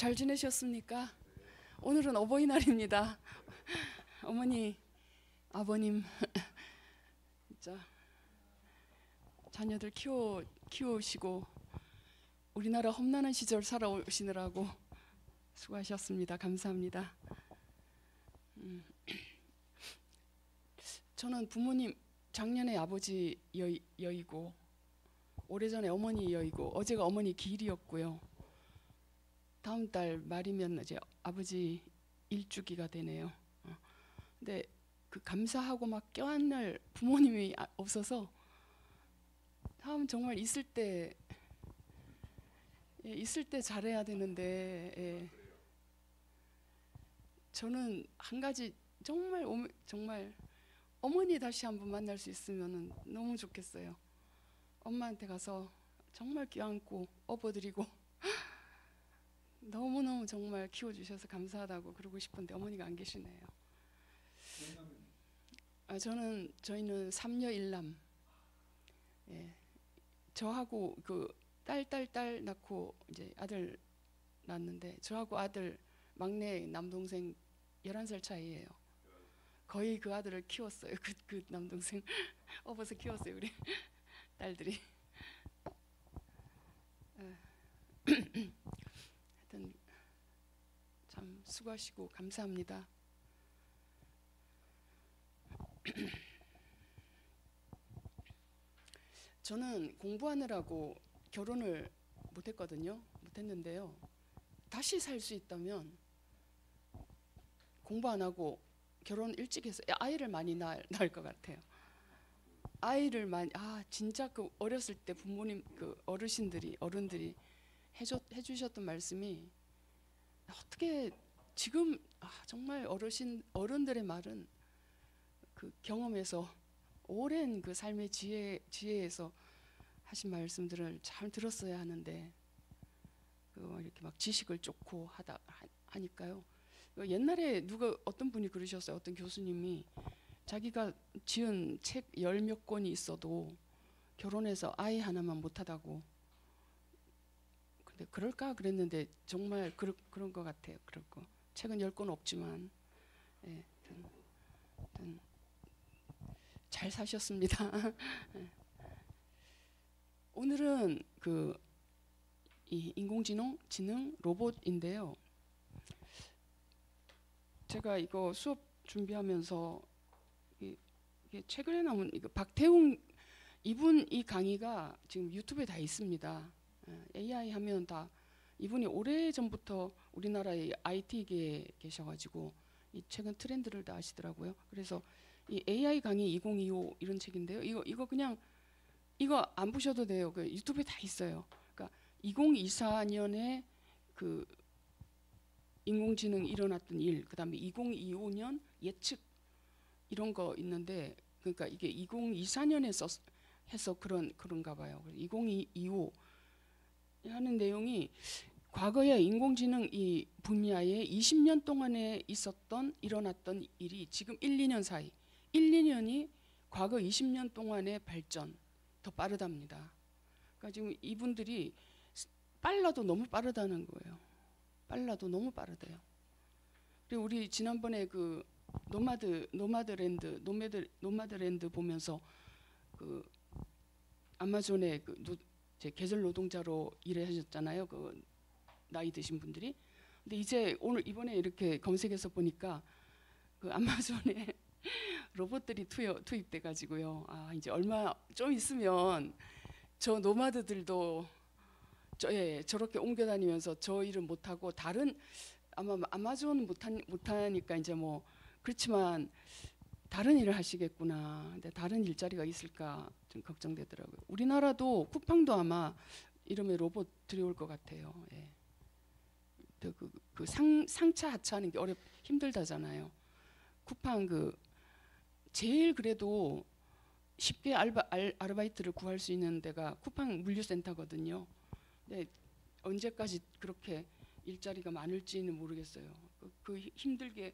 잘 지내셨습니까? 오늘은 어버이날입니다. 어머니, 아버님, 진짜 자녀들 키우시고 우리나라 험난한 시절 살아오시느라고 수고하셨습니다. 감사합니다. 저는 부모님 작년에 아버지 여의고 오래전에 어머니 여의고 어제가 어머니 기일이었고요. 다음 달 말이면 이제 아버지 일주기가 되네요. 근데 그 감사하고 막 껴안을 부모님이 없어서 다음 정말 있을 때 잘해야 되는데 저는 한 가지 정말 어머니 다시 한번 만날 수 있으면 너무 좋겠어요. 엄마한테 가서 정말 껴안고 업어드리고 너무너무 정말 키워주셔서 감사하다고 그러고 싶은데 어머니가 안 계시네요. 저희는 3녀 1남. 예. 저하고 그 딸 낳고 이제 아들 낳았는데 저하고 아들 막내 남동생 11살 차이예요. 거의 그 아들을 키웠어요. 그 남동생 업어서 키웠어요. 우리 딸들이. 하여튼 참 수고하시고 감사합니다. 저는 공부하느라고 결혼을 못했는데요. 다시 살 수 있다면 공부 안 하고 결혼 일찍 해서 아이를 많이 낳을 것 같아요. 아이를 진짜 그 어렸을 때 부모님 그 어른들이 해주셨던 말씀이 어떻게 지금 정말 어른들의 말은 그 경험에서 오랜 그 삶의 지혜에서 하신 말씀들을 잘 들었어야 하는데 이렇게 막 지식을 쫓고 하니까요. 옛날에 어떤 분이 그러셨어요. 어떤 교수님이 자기가 지은 책 10몇 권이 있어도 결혼해서 아이 하나만 못하다고. 근데 그럴까 그랬는데 정말 그런 것 같아요. 그렇고 책은 10권 없지만 잘 사셨습니다. 오늘은 이 인공지능 로봇인데요. 제가 이거 수업 준비하면서 이게 최근에 나온 이거 박태웅 이분 이 강의가 지금 유튜브에 다 있습니다. AI 하면 다 이분이 오래전부터 우리나라의 IT계에 계셔가지고 이 최근 트렌드를 다 아시더라고요. 그래서 이 AI 강의 2025 이런 책인데요. 이거 그냥 이거 안 보셔도 돼요. 그 유튜브에 다 있어요. 그러니까 2024년에 그 인공지능 일어났던 일, 그다음에 2025년 예측 이런 거 있는데, 그러니까 이게 2024년에 해서 그런가 봐요. 2025 하는 내용이 과거에 인공지능 이 분야에 20년 동안에 일어났던 일이 지금 1, 2년 사이 1, 2년이 과거 20년 동안의 발전 더 빠르답니다. 그러니까 지금 이분들이 빨라도 너무 빠르다는 거예요. 빨라도 너무 빠르대요. 그리고 우리 지난번에 그 노마드랜드 보면서 그 아마존에 계절 노동자로 일하셨잖아요. 그 나이 드신 분들이. 근데 이제 이번에 이렇게 검색해서 보니까 그 아마존에 로봇들이 투입돼 가지고요. 이제 얼마 좀 있으면 저 노마드들도 저렇게 옮겨 다니면서 저 일은 못 하고 다른 아마 아마존 못하니까 이제 뭐 그렇지만 다른 일을 하시겠구나. 근데 다른 일자리가 있을까 좀 걱정되더라고요. 우리나라도 쿠팡도 아마 이름에 로봇 들여올 것 같아요. 예. 그 상차 하차하는 게 힘들다잖아요. 쿠팡 제일 그래도 쉽게 아르바이트를 구할 수 있는 데가 쿠팡 물류센터거든요. 근데 언제까지 그렇게 일자리가 많을지는 모르겠어요. 그 힘들게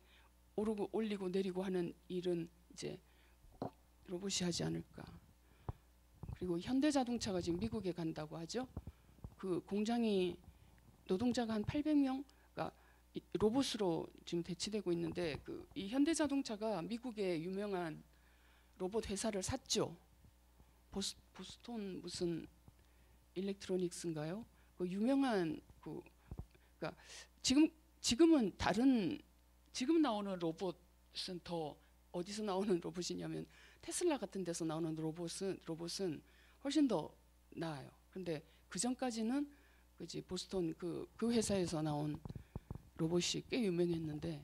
오르고 올리고 내리고 하는 일은 이제 로봇이 하지 않을까. 그리고 현대자동차가 지금 미국에 간다고 하죠. 그 공장이 노동자가 한 800명 로봇으로 지금 대치되고 있는데 이 현대자동차가 미국의 유명한 로봇 회사를 샀죠. 보스톤 무슨 일렉트로닉스인가요? 그 유명한 그러니까 지금은 다른 지금 나오는 로봇은 더 어디서 나오는 로봇이냐면 테슬라 같은 데서 나오는 로봇은 훨씬 더 나아요. 근데 그 전까지는 그지 보스톤 그 회사에서 나온 로봇이 꽤 유명했는데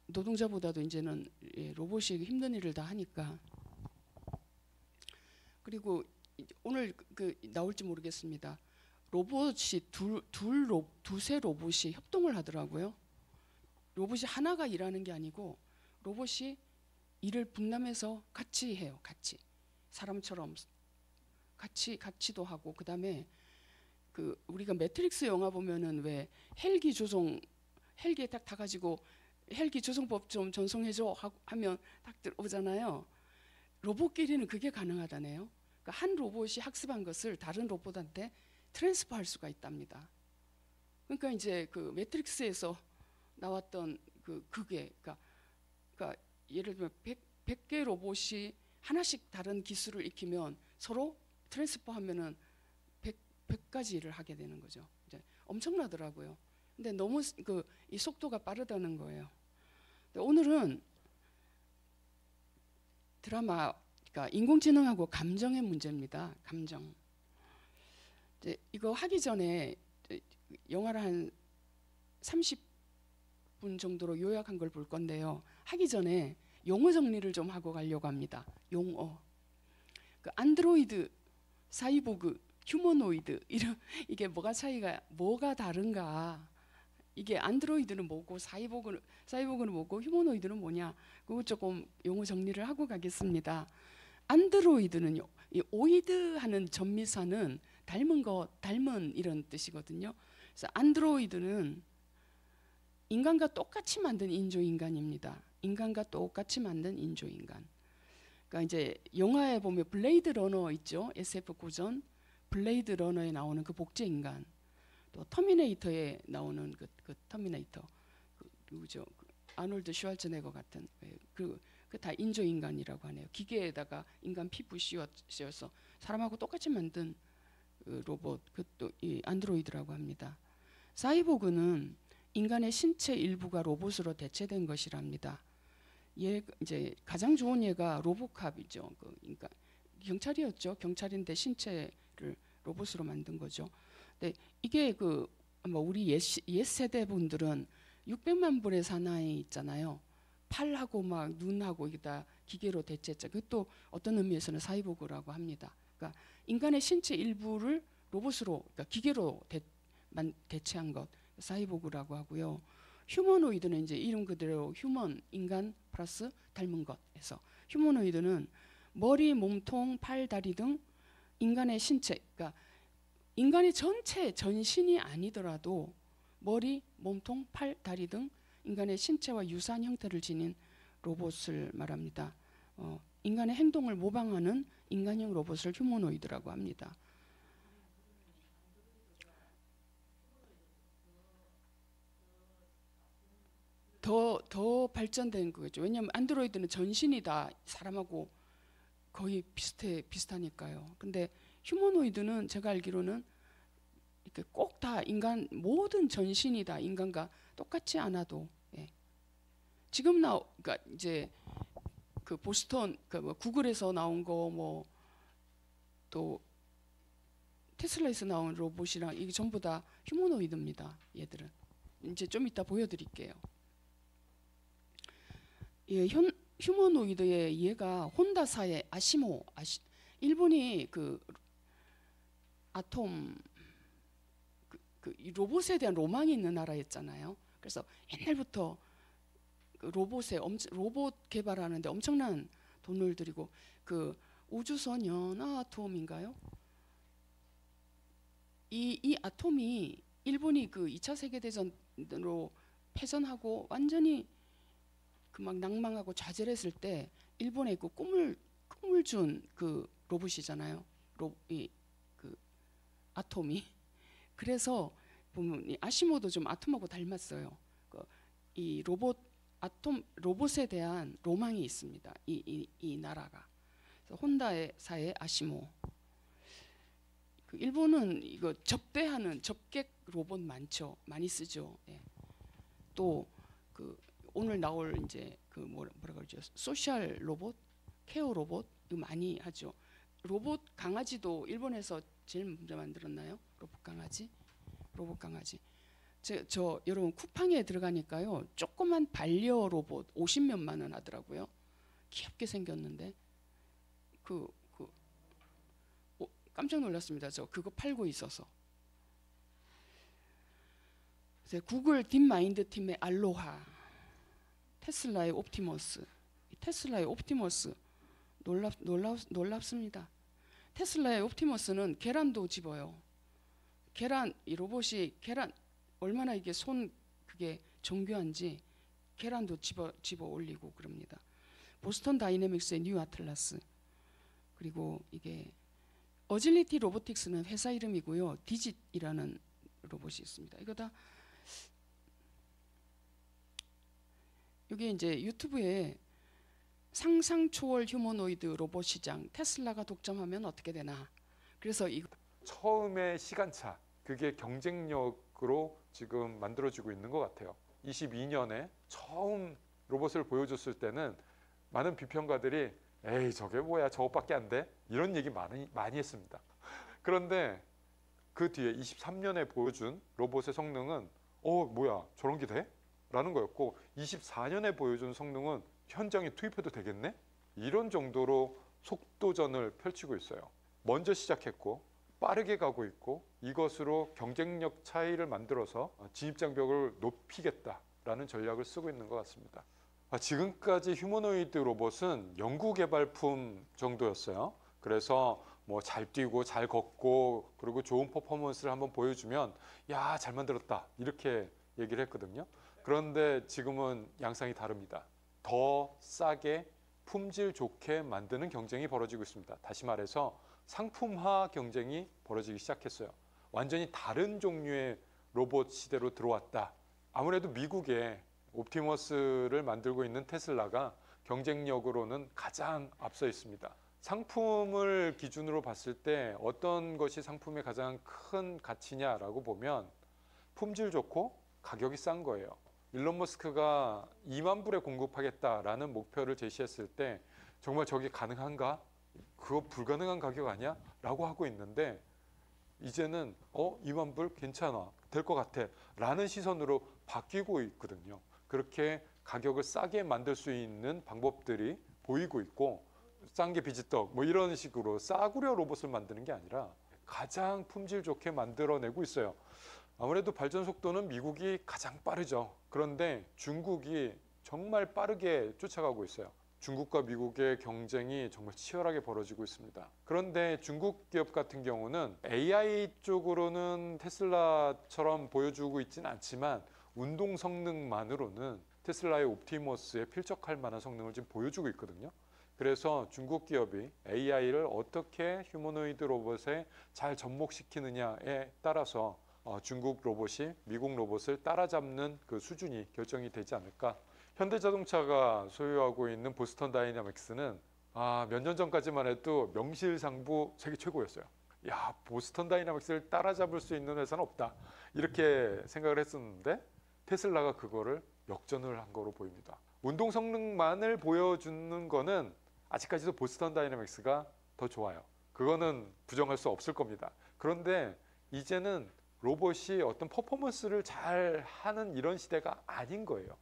노동자보다도 이제는 로봇이 힘든 일을 다 하니까. 그리고 오늘 나올지 모르겠습니다. 로봇이 두세 로봇이 협동을 하더라고요. 로봇이 하나가 일하는 게 아니고 로봇이 일을 분담해서 같이 해요. 같이 사람처럼 같이도 하고, 그다음에 우리가 매트릭스 영화 보면은 왜 헬기에 딱 타가지고 헬기 조종법 좀 전송해줘 하면 딱 들어오잖아요. 로봇끼리는 그게 가능하다네요. 그러니까 한 로봇이 학습한 것을 다른 로봇한테 트랜스퍼할 수가 있답니다. 그러니까 이제 매트릭스에서 나왔던 그게 그러니까 예를 들면 100개 로봇이 하나씩 다른 기술을 익히면 서로 트랜스퍼하면은 100가지 일을 하게 되는 거죠. 이제 엄청나더라고요. 근데 너무 이 속도가 빠르다는 거예요. 오늘은 드라마, 그러니까 인공지능하고 감정의 문제입니다. 감정. 이제 이거 하기 전에 영화를 한 30분 정도로 요약한 걸 볼 건데요. 하기 전에 용어 정리를 좀 하고 가려고 합니다. 용어. 안드로이드, 사이보그, 휴머노이드 이게 뭐가 다른가? 이게 안드로이드는 뭐고 사이보그는 뭐고 휴머노이드는 뭐냐? 그거 조금 용어 정리를 하고 가겠습니다. 안드로이드는요, 이 오이드 하는 전미사는 닮은 이런 뜻이거든요. 그래서 안드로이드는 인간과 똑같이 만든 인조인간입니다. 인간과 똑같이 만든 인조인간. 그러니까 이제 영화에 보면 블레이드 러너 있죠. SF 고전 블레이드 러너에 나오는 그 복제 인간, 또 터미네이터에 나오는 그 터미네이터 누구죠? 아놀드 슈왈츠네거 같은 그 다 인조인간이라고 하네요. 기계에다가 인간 피부 씌워서 사람하고 똑같이 만든 로봇, 그것도 이 안드로이드라고 합니다. 사이보그는 인간의 신체 일부가 로봇으로 대체된 것이랍니다. 이제 가장 좋은 예가 로보캅이죠. 그러니까 경찰이었죠. 경찰인데 신체를 로봇으로 만든 거죠. 근데 이게 우리 옛 세대 분들은 600만 불의 사나이 있잖아요. 팔하고 막 눈하고 이게 다 기계로 대체했죠. 그것도 어떤 의미에서는 사이보그라고 합니다. 그러니까 인간의 신체 일부를 로봇으로, 그러니까 기계로 대체한 것, 사이보그라고 하고요. 휴머노이드는 이제 이름 그대로 휴먼, 인간 플러스 닮은 것에서 휴머노이드는 머리, 몸통, 팔, 다리 등 인간의 신체, 그러니까 인간의 전체 전신이 아니더라도 머리, 몸통, 팔, 다리 등 인간의 신체와 유사한 형태를 지닌 로봇을 말합니다. 인간의 행동을 모방하는 인간형 로봇을 휴머노이드라고 합니다. 더 발전된 거죠. 왜냐하면 안드로이드는 전신이 다 사람하고 거의 비슷하니까요. 근데 휴머노이드는 제가 알기로는 이렇게 꼭 다 모든 전신이 다 인간과 똑같지 않아도, 지금 그러니까 이제 보스턴 구글에서 나온 거 또 테슬라에서 나온 로봇이랑 이게 전부 다 휴머노이드입니다. 얘들은 이제 좀 이따 보여드릴게요. 휴머노이드의 얘가 혼다사의 일본이 아톰 이 로봇에 대한 로망이 있는 나라였잖아요. 그래서 옛날부터 로봇 개발하는데 엄청난 돈을 들이고 우주선 연아톰인가요? 이 아톰이 일본이 2차 세계대전으로 패전하고 완전히 막 낭망하고 좌절했을 때 일본에 꿈을 준 로봇이잖아요. 아톰이. 그래서 보면 이 아시모도 좀 아톰하고 닮았어요. 이 로봇에 대한 로망이 있습니다. 이 나라가. 그래서 혼다사의 아시모. 그 일본은 이거 접대하는 접객 로봇 많죠. 많이 쓰죠. 예. 또 그 오늘 나올 이제 그 뭐라 그러죠? 소셜 로봇, 케어 로봇 이거 많이 하죠. 로봇 강아지도 일본에서 제일 먼저 만들었나요? 로봇 강아지. 저 여러분 쿠팡에 들어가니까요. 조그만 반려 로봇 50몇만 원 하더라고요. 귀엽게 생겼는데 깜짝 놀랐습니다. 저 그거 팔고 있어서. 구글 딥마인드 팀의 알로하, 테슬라의 옵티머스. 테슬라의 옵티머스 놀랍습니다. 테슬라의 옵티머스는 계란도 집어요. 이 로봇이 계란 얼마나 이게 그게 정교한지 계란도 집어 올리고 그럽니다. 보스턴 다이내믹스의 뉴 아틀라스, 그리고 이게 어질리티 로보틱스는 회사 이름이고요. 디짓이라는 로봇이 있습니다. 이거 다 이게 이제 유튜브에 상상 초월 휴머노이드 로봇 시장 테슬라가 독점하면 어떻게 되나. 그래서 처음의 시간차 그게 경쟁력으로 지금 만들어지고 있는 것 같아요. 22년에 처음 로봇을 보여줬을 때는 많은 비평가들이 에이 저게 뭐야 저것밖에 안 돼? 이런 얘기 많이 했습니다. 그런데 그 뒤에 23년에 보여준 로봇의 성능은 뭐야 저런 게 돼? 라는 거였고 24년에 보여준 성능은 현장에 투입해도 되겠네? 이런 정도로 속도전을 펼치고 있어요. 먼저 시작했고 빠르게 가고 있고 이것으로 경쟁력 차이를 만들어서 진입장벽을 높이겠다라는 전략을 쓰고 있는 것 같습니다. 지금까지 휴머노이드 로봇은 연구개발품 정도였어요. 그래서 뭐 잘 뛰고 잘 걷고 그리고 좋은 퍼포먼스를 한번 보여주면 야, 잘 만들었다 이렇게 얘기를 했거든요. 그런데 지금은 양상이 다릅니다. 더 싸게 품질 좋게 만드는 경쟁이 벌어지고 있습니다. 다시 말해서 상품화 경쟁이 벌어지기 시작했어요. 완전히 다른 종류의 로봇 시대로 들어왔다. 아무래도 미국에 옵티머스를 만들고 있는 테슬라가 경쟁력으로는 가장 앞서 있습니다. 상품을 기준으로 봤을 때 어떤 것이 상품의 가장 큰 가치냐라고 보면 품질 좋고 가격이 싼 거예요. 일론 머스크가 2만 불에 공급하겠다라는 목표를 제시했을 때 정말 저게 가능한가? 그거 불가능한 가격 아니야? 라고 하고 있는데 이제는 2만 불 괜찮아 될 것 같아 라는 시선으로 바뀌고 있거든요. 그렇게 가격을 싸게 만들 수 있는 방법들이 보이고 있고 싼 게 비지떡 뭐 이런 식으로 싸구려 로봇을 만드는 게 아니라 가장 품질 좋게 만들어내고 있어요. 아무래도 발전 속도는 미국이 가장 빠르죠. 그런데 중국이 정말 빠르게 쫓아가고 있어요. 중국과 미국의 경쟁이 정말 치열하게 벌어지고 있습니다. 그런데 중국 기업 같은 경우는 AI 쪽으로는 테슬라처럼 보여주고 있지는 않지만 운동 성능만으로는 테슬라의 옵티머스에 필적할 만한 성능을 지금 보여주고 있거든요. 그래서 중국 기업이 AI를 어떻게 휴머노이드 로봇에 잘 접목시키느냐에 따라서 중국 로봇이 미국 로봇을 따라잡는 그 수준이 결정이 되지 않을까. 현대자동차가 소유하고 있는 보스턴 다이내믹스는 몇 년 전까지만 해도 명실상부 세계 최고였어요. 야, 보스턴 다이내믹스를 따라잡을 수 있는 회사는 없다 이렇게 생각을 했었는데 테슬라가 그거를 역전을 한 거로 보입니다. 운동 성능만을 보여주는 거는 아직까지도 보스턴 다이내믹스가 더 좋아요. 그거는 부정할 수 없을 겁니다. 그런데 이제는 로봇이 어떤 퍼포먼스를 잘 하는 이런 시대가 아닌 거예요.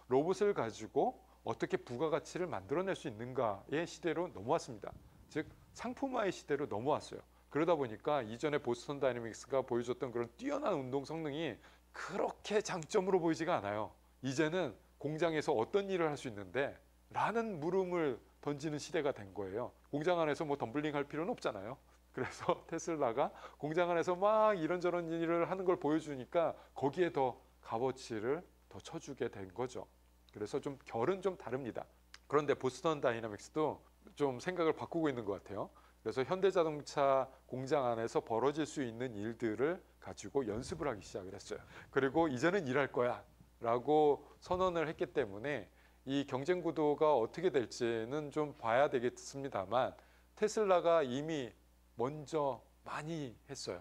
로봇을 가지고 어떻게 부가가치를 만들어낼 수 있는가의 시대로 넘어왔습니다. 즉 상품화의 시대로 넘어왔어요. 그러다 보니까 이전에 보스턴 다이내믹스가 보여줬던 그런 뛰어난 운동 성능이 그렇게 장점으로 보이지가 않아요. 이제는 공장에서 어떤 일을 할 수 있는데 라는 물음을 던지는 시대가 된 거예요. 공장 안에서 뭐 덤블링 할 필요는 없잖아요. 그래서 테슬라가 공장 안에서 막 이런저런 일을 하는 걸 보여주니까 거기에 더 값어치를 더 쳐주게 된 거죠. 그래서 좀 결은 좀 다릅니다. 그런데 보스턴 다이내믹스도 좀 생각을 바꾸고 있는 것 같아요. 그래서 현대자동차 공장 안에서 벌어질 수 있는 일들을 가지고 연습을 하기 시작을 했어요. 그리고 이제는 일할 거야 라고 선언을 했기 때문에 이 경쟁 구도가 어떻게 될지는 좀 봐야 되겠습니다만 테슬라가 이미 먼저 많이 했어요.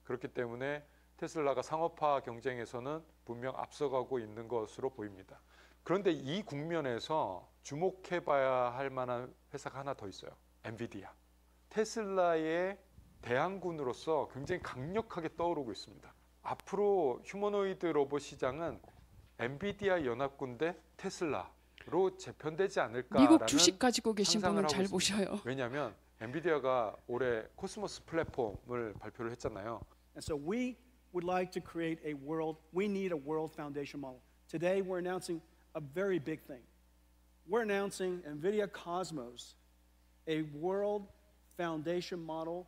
그렇기 때문에 테슬라가 상업화 경쟁에서는 분명 앞서가고 있는 것으로 보입니다. 그런데 이 국면에서 주목해봐야 할 만한 회사가 하나 더 있어요. 엔비디아. 테슬라의 대항군으로서 굉장히 강력하게 떠오르고 있습니다. 앞으로 휴머노이드 로봇 시장은 엔비디아 연합군 대 테슬라로 재편되지 않을까라는 미국 주식 가지고 계신 상상을 분은 잘 하고 있습니다. 보셔요. 왜냐하면 엔비디아가 올해 코스모스 플랫폼을 발표를 했잖아요. And so we would like to create a world, we need a world foundation model. Today we're announcing a very big thing. We're announcing NVIDIA Cosmos, a world foundation model.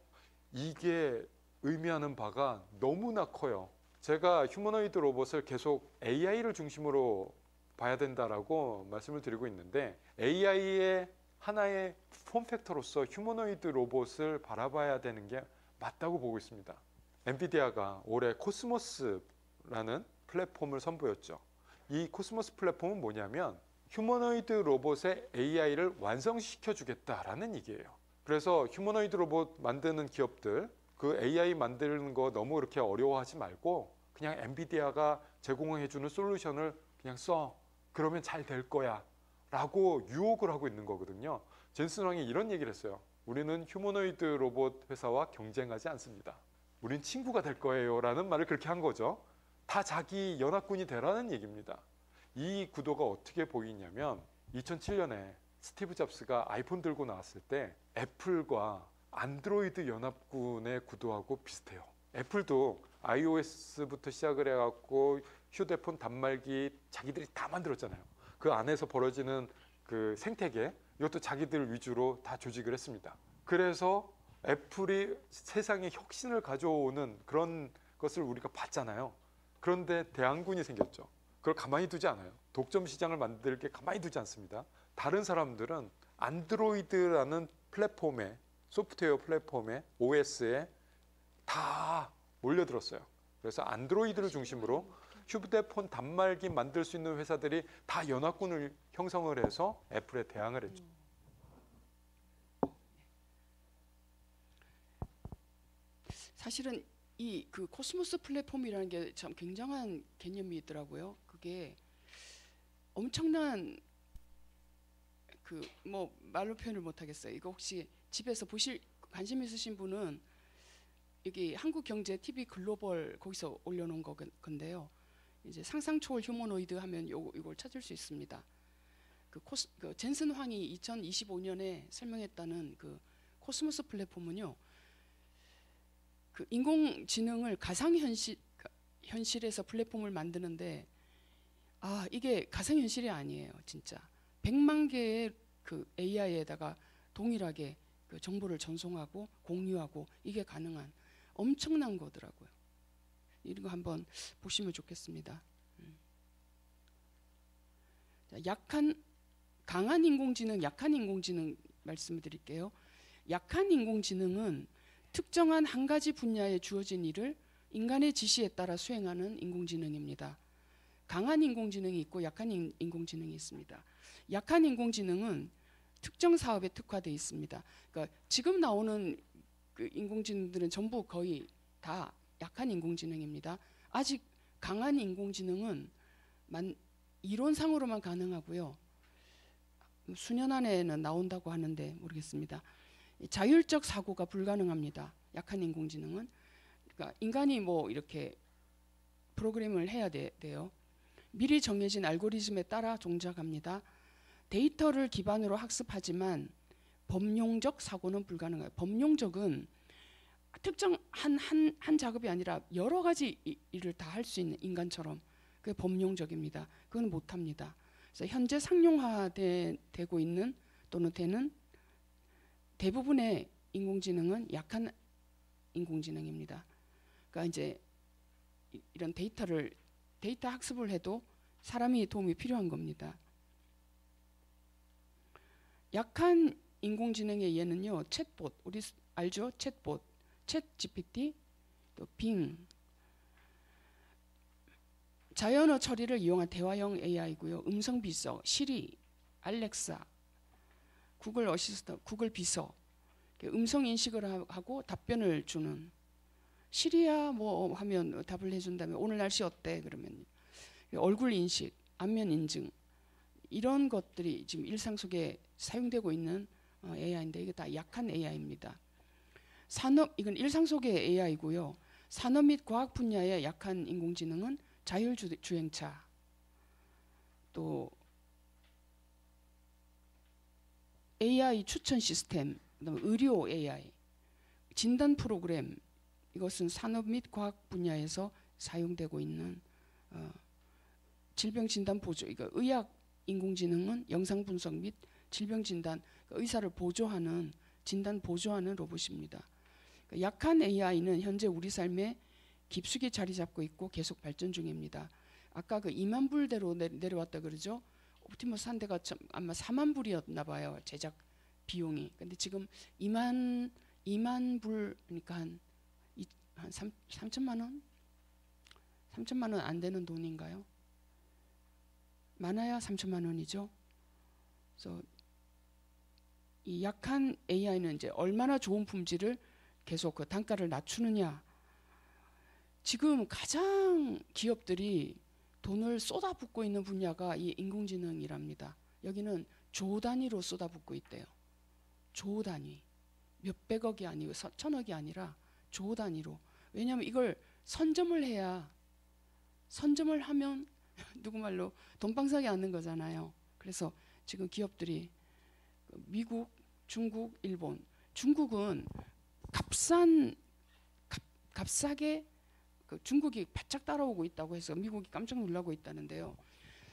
이게 의미하는 바가 너무나 커요. 제가 휴머노이드 로봇을 계속 AI를 중심으로 봐야 된다라고 말씀을 드리고 있는데 AI의 하나의 폼팩터로서 휴머노이드 로봇을 바라봐야 되는 게 맞다고 보고 있습니다. 엔비디아가 올해 코스모스라는 플랫폼을 선보였죠. 이 코스모스 플랫폼은 뭐냐면 휴머노이드 로봇의 AI를 완성시켜 주겠다라는 얘기예요. 그래서 휴머노이드 로봇 만드는 기업들 그 AI 만드는 거 너무 그렇게 어려워하지 말고 그냥 엔비디아가 제공해 주는 솔루션을 그냥 써. 그러면 잘 될 거야 라고 유혹을 하고 있는 거거든요. 젠슨 황이 이런 얘기를 했어요. 우리는 휴머노이드 로봇 회사와 경쟁하지 않습니다. 우린 친구가 될 거예요 라는 말을 그렇게 한 거죠. 다 자기 연합군이 되라는 얘기입니다. 이 구도가 어떻게 보이냐면 2007년에 스티브 잡스가 아이폰 들고 나왔을 때 애플과 안드로이드 연합군의 구도하고 비슷해요. 애플도 iOS부터 시작을 해갖고 휴대폰 단말기 자기들이 다 만들었잖아요. 그 안에서 벌어지는 그 생태계 이것도 자기들 위주로 다 조직을 했습니다. 그래서 애플이 세상에 혁신을 가져오는 그런 것을 우리가 봤잖아요. 그런데 대항군이 생겼죠. 그걸 가만히 두지 않아요. 독점 시장을 만들게 가만히 두지 않습니다. 다른 사람들은 안드로이드라는 플랫폼에 소프트웨어 플랫폼에 OS에 다 몰려들었어요. 그래서 안드로이드를 중심으로 휴대폰 단말기 만들 수 있는 회사들이 다 연합군을 형성을 해서 애플에 대항을 했죠. 사실은 이 그 코스모스 플랫폼이라는 게 참 굉장한 개념이 있더라고요. 그게 엄청난 그 뭐 말로 표현을 못 하겠어요. 이거 혹시 집에서 보실 관심 있으신 분은 여기 한국경제 TV 글로벌 거기서 올려놓은 건데요. 이제 상상 초월 휴머노이드 하면 이걸 찾을 수 있습니다. 그 젠슨 황이 2025년에 설명했다는 그 코스모스 플랫폼은요. 그 인공지능을 현실에서 플랫폼을 만드는데 이게 가상현실이 아니에요. 진짜 100만 개의 그 AI에다가 동일하게 그 정보를 전송하고 공유하고 이게 가능한 엄청난 거더라고요. 이런 거 한번 보시면 좋겠습니다. 자, 강한 인공지능, 약한 인공지능 말씀드릴게요. 약한 인공지능은 특정한 한 가지 분야에 주어진 일을 인간의 지시에 따라 수행하는 인공지능입니다. 강한 인공지능이 있고 약한 인공지능이 있습니다. 약한 인공지능은 특정 사업에 특화되어 있습니다. 그러니까 지금 나오는 그 인공지능들은 전부 거의 다 약한 인공지능입니다. 아직 강한 인공지능은 이론상으로만 가능하고요. 수년 안에는 나온다고 하는데 모르겠습니다. 자율적 사고가 불가능합니다. 약한 인공지능은. 그러니까 인간이 뭐 이렇게 프로그램을 해야 돼요. 미리 정해진 알고리즘에 따라 동작합니다. 데이터를 기반으로 학습하지만 범용적 사고는 불가능해요. 범용적은 특정 한 작업이 아니라 여러 가지 일을 다 할 수 있는 인간처럼 그게 범용적입니다. 그건 못합니다. 그래서 현재 상용화되고 있는 또는 되는 대부분의 인공지능은 약한 인공지능입니다. 그러니까 이제 이런 데이터 학습을 해도 사람이 도움이 필요한 겁니다. 약한 인공지능의 예는요. 챗봇, 우리 알죠? 챗봇, 챗 GPT, 또 빙, 자연어 처리를 이용한 대화형 AI고요. 음성 비서, 시리, 알렉사, 구글 어시스턴트, 구글 비서, 음성 인식을 하고 답변을 주는. 시리야 뭐 하면 답을 해준다면 오늘 날씨 어때? 그러면 얼굴 인식, 안면 인증 이런 것들이 지금 일상 속에 사용되고 있는 AI인데 이게 다 약한 AI입니다. 이건 일상 속의 AI고요. 산업 및 과학 분야의 약한 인공지능은 자율주행차, 또 AI 추천 시스템, 그다음에 의료 AI, 진단 프로그램, 이것은 산업 및 과학 분야에서 사용되고 있는 질병 진단 보조. 이거 의학 인공지능은 영상 분석 및 질병 진단, 의사를 보조하는 진단 보조하는 로봇입니다. 약한 AI는 현재 우리 삶에 깊숙이 자리 잡고 있고 계속 발전 중입니다. 아까 그 2만 불대로 내려왔다 그러죠. 옵티머스 한 대가 아마 4만 불이었나 봐요. 제작 비용이. 근데 지금 2만 불, 그러니까 한 3천만 원? 3천만 원 안 되는 돈인가요? 많아야 3천만 원이죠. 그래서 이 약한 AI는 이제 얼마나 좋은 품질을 계속 그 단가를 낮추느냐. 지금 가장 기업들이 돈을 쏟아붓고 있는 분야가 이 인공지능이랍니다. 여기는 조 단위로 쏟아붓고 있대요. 조 단위. 몇백억이 아니고 천억이 아니라 조 단위로. 왜냐하면 이걸 선점을 해야, 선점을 하면 누구 말로 돈방석이 앉는 거잖아요. 그래서 지금 기업들이 미국, 중국, 일본. 중국은 값싸게 중국이 바짝 따라오고 있다고 해서 미국이 깜짝 놀라고 있다는데요.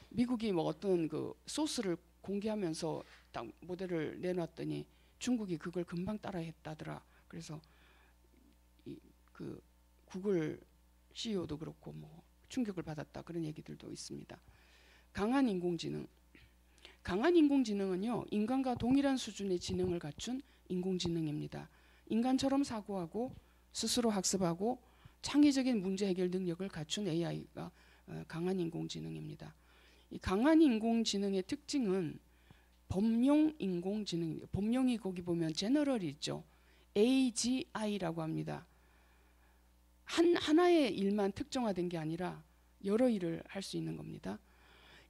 미국이 뭐 어떤 그 소스를 공개하면서 딱 모델을 내놨더니 중국이 그걸 금방 따라했다더라. 그래서 그 구글 CEO도 그렇고 뭐 충격을 받았다 그런 얘기들도 있습니다. 강한 인공지능. 강한 인공지능은요, 인간과 동일한 수준의 지능을 갖춘 인공지능입니다. 인간처럼 사고하고 스스로 학습하고 창의적인 문제 해결 능력을 갖춘 AI가 강한 인공지능입니다. 이 강한 인공지능의 특징은 범용 인공지능입니다. 범용이 거기 보면 제너럴이 있죠. AGI라고 합니다. 하나의 일만 특정화된 게 아니라 여러 일을 할 수 있는 겁니다.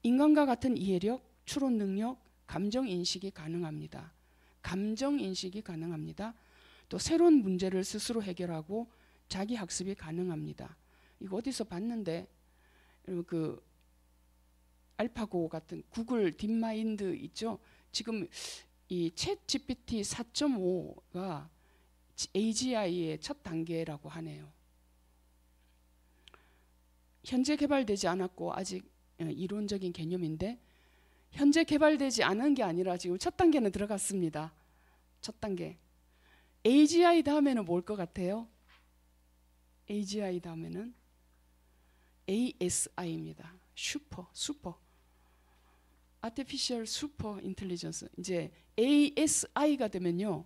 인간과 같은 이해력, 추론 능력, 감정 인식이 가능합니다. 감정 인식이 가능합니다. 또 새로운 문제를 스스로 해결하고 자기 학습이 가능합니다. 이거 어디서 봤는데, 그 알파고 같은 구글 딥마인드 있죠. 지금 이 챗 GPT 4.5가 AGI의 첫 단계라고 하네요. 현재 개발되지 않았고 아직 이론적인 개념인데, 현재 개발되지 않은 게 아니라 지금 첫 단계는 들어갔습니다. 첫 단계. AGI 다음에는 뭘 것 같아요? AGI 다음에는 ASI입니다. 슈퍼. Artificial Super Intelligence. 이제 ASI가 되면요,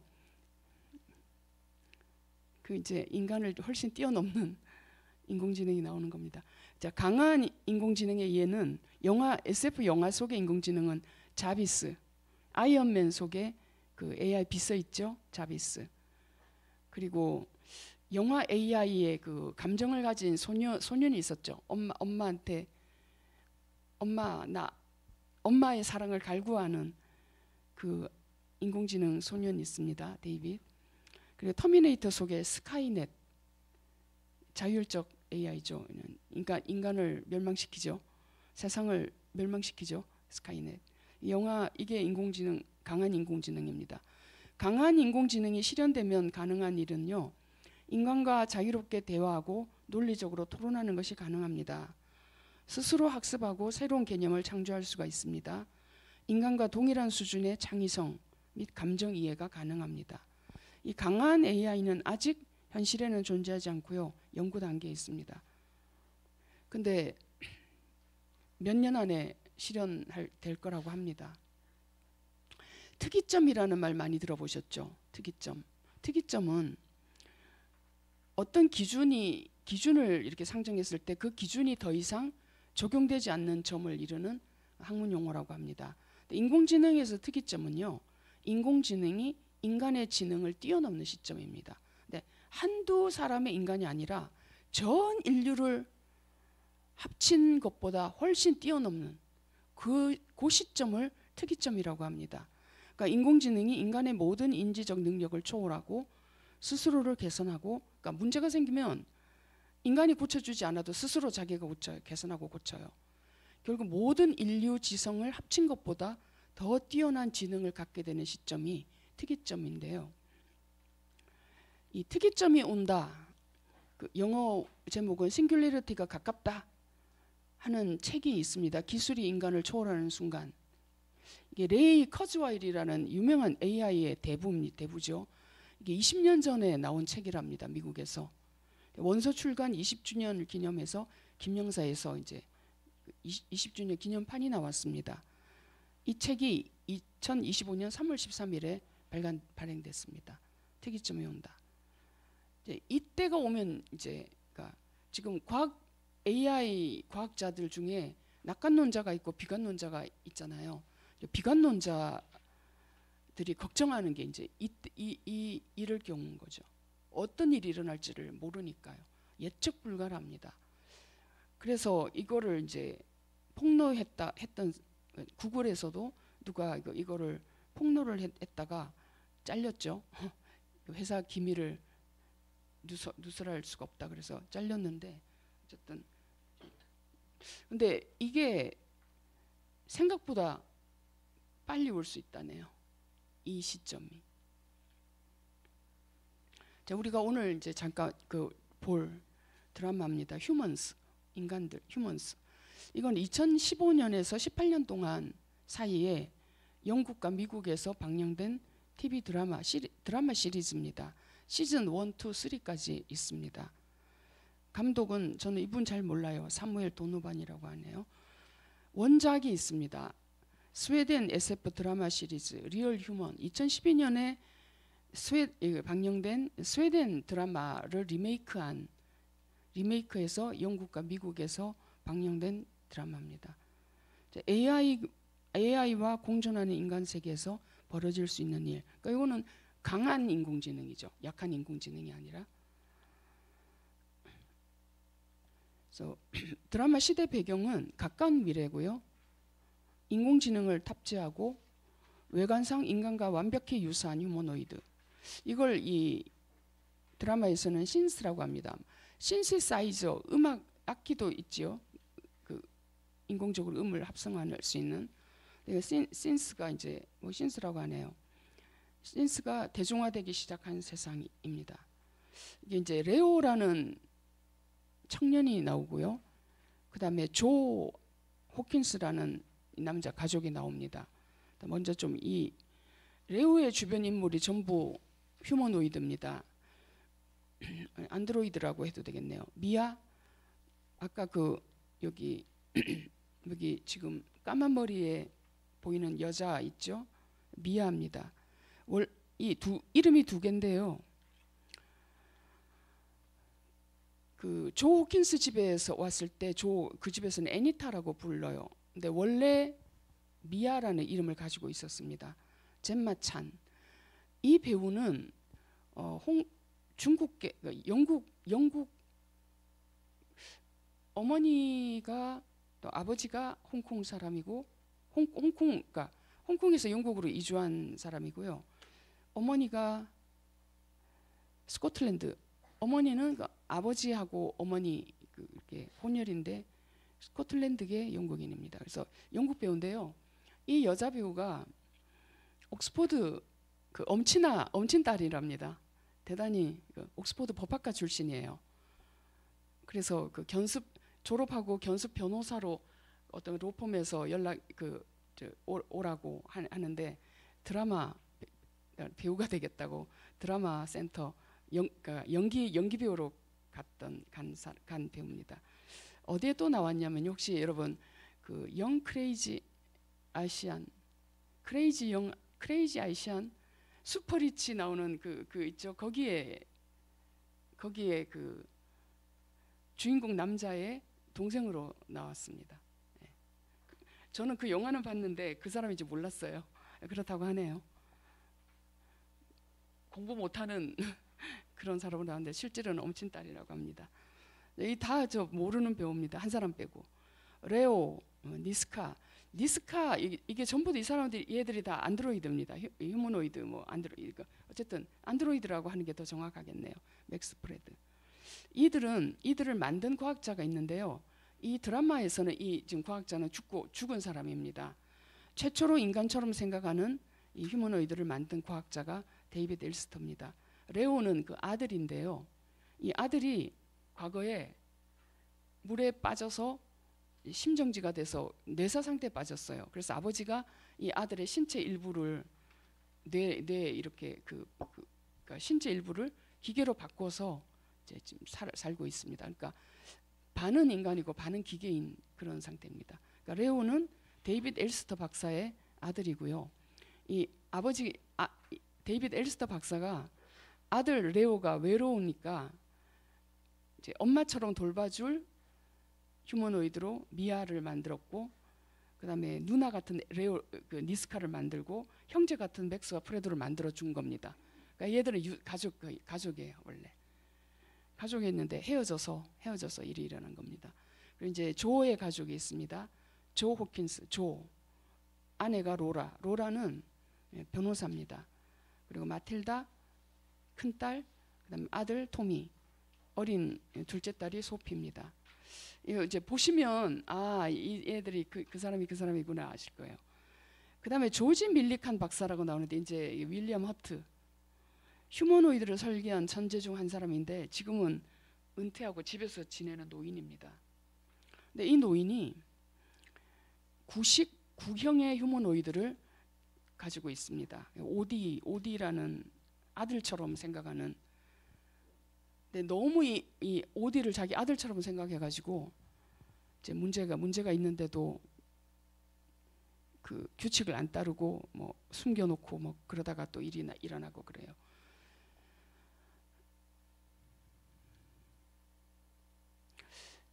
그 이제 인간을 훨씬 뛰어넘는 인공지능이 나오는 겁니다. 자, 강한 인공지능의 예는 SF 영화 속의 인공지능은 자비스, 아이언맨 속에 그 AI 비서 있죠, 자비스. 그리고 영화 AI의 그 감정을 가진 소년이 있었죠. 엄마한테 엄마의 사랑을 갈구하는 그 인공지능 소년이 있습니다, 데이빗. 그리고 터미네이터 속의 스카이넷, 자율적 AI죠. 인간을 멸망시키죠. 세상을 멸망시키죠. 스카이넷. 영화 이게 인공지능, 강한 인공지능입니다. 강한 인공지능이 실현되면 가능한 일은요, 인간과 자유롭게 대화하고 논리적으로 토론하는 것이 가능합니다. 스스로 학습하고 새로운 개념을 창조할 수가 있습니다. 인간과 동일한 수준의 창의성 및 감정 이해가 가능합니다. 이 강한 AI는 아직 현실에는 존재하지 않고요, 연구 단계에 있습니다. 근데 몇 년 안에 실현될 거라고 합니다. 특이점이라는 말 많이 들어보셨죠? 특이점. 특이점은 어떤 기준을 이렇게 상정했을 때 그 기준이 더 이상 적용되지 않는 점을 이루는 학문 용어라고 합니다. 인공지능에서 특이점은요, 인공지능이 인간의 지능을 뛰어넘는 시점입니다. 근데 한두 사람의 인간이 아니라 전 인류를 합친 것보다 훨씬 뛰어넘는 그 시점을 특이점이라고 합니다. 그러니까 인공지능이 인간의 모든 인지적 능력을 초월하고 스스로를 개선하고, 그러니까 문제가 생기면 인간이 고쳐주지 않아도 스스로 자기가 고쳐요. 개선하고 고쳐요. 결국 모든 인류 지성을 합친 것보다 더 뛰어난 지능을 갖게 되는 시점이 특이점인데요. 이 특이점이 온다. 그 영어 제목은 싱귤레리티가 가깝다 하는 책이 있습니다. 기술이 인간을 초월하는 순간. 이게 레이 커즈와일이라는 유명한 AI의 대부죠. 이게 20년 전에 나온 책이랍니다. 미국에서. 원서 출간 20주년을 기념해서 김영사에서 이제 20주년 기념판이 나왔습니다. 이 책이 2025년 3월 13일에 발행됐습니다. 특이점이 온다. 이제 이때가 오면 이제 그러니까 지금 AI 과학자들 중에 낙관론자가 있고 비관론자가 있잖아요. 비관론자들이 걱정하는 게 이제 이럴 경우인 거죠. 어떤 일이 일어날지를 모르니까요. 예측 불가합니다. 그래서 이거를 이제 했던 구글에서도 누가 이거를 폭로를 했다가 잘렸죠. 회사 기밀을 누설할 수가 없다 그래서 잘렸는데, 어쨌든 근데 이게 생각보다 빨리 올 수 있다네요. 이 시점이. 자, 우리가 오늘 이제 잠깐 볼 드라마입니다. 휴먼스, 인간들, 휴먼스. 이건 2015년에서 18년 동안 사이에 영국과 미국에서 방영된 TV 드라마 시리즈입니다. 시즌 1, 2, 3까지 있습니다. 감독은 저는 이분 잘 몰라요. 사무엘 도노반이라고 하네요. 원작이 있습니다. 스웨덴 SF 드라마 시리즈 리얼 휴먼, 2012년에 방영된 스웨덴 드라마를 리메이크해서 영국과 미국에서 방영된 드라마입니다. AI와 공존하는 인간 세계에서 벌어질 수 있는 일. 그러니까 이거는 강한 인공지능이죠. 약한 인공지능이 아니라. 그래서 드라마 시대 배경은 가까운 미래고요. 인공지능을 탑재하고 외관상 인간과 완벽히 유사한 휴머노이드. 이걸 이 드라마에서는 신스라고 합니다. 신시사이저, 음악 악기도 있지요. 그 인공적으로 음을 합성할 수 있는. 신스가 이제 신스라고 하네요. 신스가 대중화되기 시작한 세상입니다. 이게 이제 레오라는 청년이 나오고요. 그다음에 조 호킨스라는 남자 가족이 나옵니다. 먼저 좀 이 레오의 주변 인물이 전부 휴머노이드입니다. 안드로이드라고 해도 되겠네요. 미아, 아까 여기 여기 지금 까만 머리에 보이는 여자 있죠? 미아입니다. 이름이 두 개인데요. 그 조 호킨스 집에서 왔을 때 그 집에서는 애니타라고 불러요. 근데 원래 미아라는 이름을 가지고 있었습니다. 젬마 찬. 이 배우는 영국 어머니가 또 아버지가 홍콩 사람이고 그러니까 홍콩에서 영국으로 이주한 사람이고요. 어머니가 스코틀랜드. 어머니는 아버지하고 어머니 이렇게 혼혈인데 스코틀랜드계 영국인입니다. 그래서 영국 배우인데요. 이 여자 배우가 옥스퍼드 엄친 딸이랍니다. 대단히 옥스퍼드 법학과 출신이에요. 그래서 졸업하고 견습 변호사로 어떤 로펌에서 오라고 하는데 드라마 배우가 되겠다고 드라마 센터 연기 배우로 간 배우입니다. 어디에 또 나왔냐면 혹시 여러분 영 크레이지 아시안 슈퍼리치 나오는 있죠. 거기에 그 주인공 남자의 동생으로 나왔습니다. 예. 저는 그 영화는 봤는데 그 사람인지 몰랐어요. 그렇다고 하네요. 공부 못하는 그런 사람으로 나왔는데 실제로는 엄친딸이라고 합니다. 이 다 저 모르는 배우입니다. 한 사람 빼고. 레오, 니스카 이게 전부 다 이 사람들이 얘들이 다 안드로이드입니다. 휴머노이드 뭐 안드로이드 어쨌든 안드로이드라고 하는 게 더 정확하겠네요. 맥스 프레드. 이들을 만든 과학자가 있는데요. 이 드라마에서는 이 지금 과학자는 죽은 사람입니다. 최초로 인간처럼 생각하는 이 휴머노이드를 만든 과학자가 데이비드 엘스터입니다. 레오는 그 아들인데요. 이 아들이 과거에 물에 빠져서 심정지가 돼서 뇌사 상태에 빠졌어요. 그래서 아버지가 이 아들의 신체 일부를 뇌 이렇게 그러니까 신체 일부를 기계로 바꿔서 이제 지금 살고 있습니다. 그러니까 반은 인간이고 반은 기계인 그런 상태입니다. 그러니까 레오는 데이비드 엘스터 박사의 아들이고요. 이 아버지 데이비드 엘스터 박사가 아들 레오가 외로우니까 이제 엄마처럼 돌봐줄 휴머노이드로 미아를 만들었고, 그다음에 누나 같은 레오 그 니스카를 만들고 형제 같은 맥스와 프레드를 만들어 준 겁니다. 그러니까 얘들은 가족이에요. 원래 가족이었는데 헤어져서 일이 일어난 겁니다. 그리고 이제 조의 가족이 있습니다. 조 호킨스, 아내가 로라는 변호사입니다. 그리고 마틸다, 큰딸, 그다음에 아들 토미, 어린 둘째 딸이 소피입니다. 이거 이제 보시면 이 애들이 그 사람이구나 아실 거예요. 그다음에 조지 밀리칸 박사라고 나오는데 이제 윌리엄 허트, 휴머노이드를 설계한 천재 중 한 사람인데 지금은 은퇴하고 집에서 지내는 노인입니다. 근데 이 노인이 구형의 휴머노이드를 가지고 있습니다. 오디라는 아들처럼 생각하는. 근데 너무 이 오디를 자기 아들처럼 생각해가지고 이제 문제가 있는데도 그 규칙을 안 따르고 뭐 숨겨놓고 뭐 그러다가 또 일이 일어나고 그래요.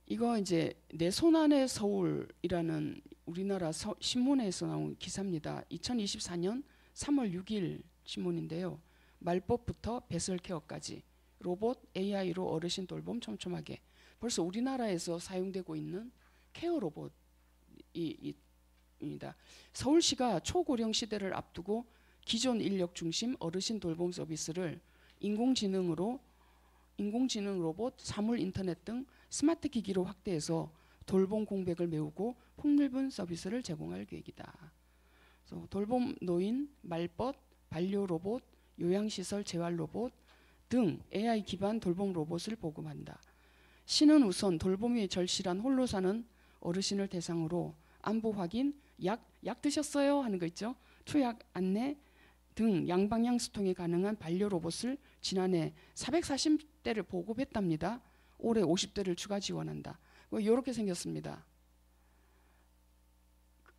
이거 이제 내 손안의 서울이라는 우리나라 신문에서 나온 기사입니다. 2024년 3월 6일 신문인데요. 말법부터 배설 케어까지 로봇 AI로 어르신 돌봄 촘촘하게. 벌써 우리나라에서 사용되고 있는 케어 로봇입니다. 서울시가 초고령 시대를 앞두고 기존 인력 중심 어르신 돌봄 서비스를 인공지능 로봇, 사물 인터넷 등 스마트 기기로 확대해서 돌봄 공백을 메우고 폭넓은 서비스를 제공할 계획이다. 그래서 돌봄 노인, 말벗, 반려 로봇, 요양시설 재활 로봇 등 AI 기반 돌봄 로봇을 보급한다. 시는 우선 돌봄이 절실한 홀로 사는 어르신을 대상으로 안부 확인, 약 드셨어요? 하는 거 있죠. 투약 안내 등 양방향 소통이 가능한 반려 로봇을 지난해 440대를 보급했답니다. 올해 50대를 추가 지원한다. 이렇게 생겼습니다.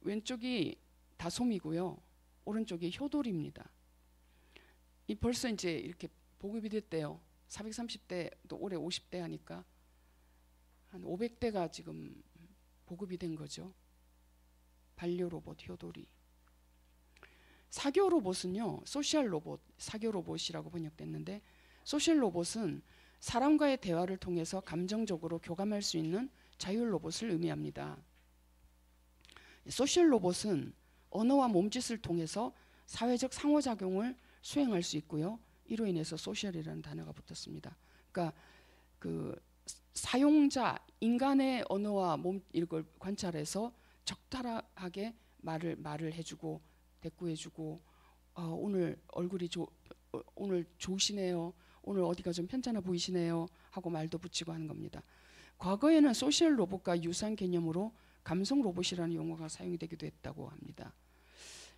왼쪽이 다솜이고요. 오른쪽이 효돌입니다. 이 벌써 이제 이렇게 보급이 됐대요. 430대도 올해 50대 하니까 한 500대가 지금 보급이 된 거죠. 반려 로봇 효돌이. 사교 로봇은요, 소셜 로봇, 사교 로봇이라고 번역됐는데, 소셜 로봇은 사람과의 대화를 통해서 감정적으로 교감할 수 있는 자율 로봇을 의미합니다. 소셜 로봇은 언어와 몸짓을 통해서 사회적 상호작용을 수행할 수 있고요. 이로 인해서 소셜이라는 단어가 붙었습니다. 그러니까 그 사용자 인간의 언어와 몸 이걸 관찰해서 적절하게 말을 해주고 대꾸해주고 오늘 얼굴이 오늘 좋으시네요. 오늘 어디가 좀 편찮아 보이시네요. 하고 말도 붙이고 하는 겁니다. 과거에는 소셜 로봇과 유사한 개념으로 감성 로봇이라는 용어가 사용되기도 했다고 합니다.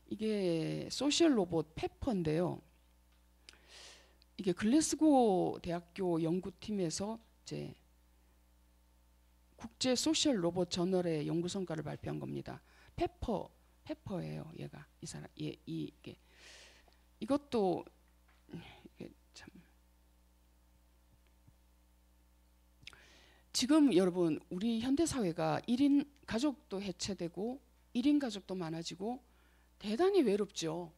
이게 소셜 로봇 페퍼인데요. 이게 글래스고 대학교 연구팀에서 이제 국제 소셜 로봇 저널의 연구 성과를 발표한 겁니다. 페퍼예요. 얘가 이 사람 이게 이것도 이게 참 지금 여러분 우리 현대 사회가 1인 가족도 해체되고 1인 가족도 많아지고 대단히 외롭죠.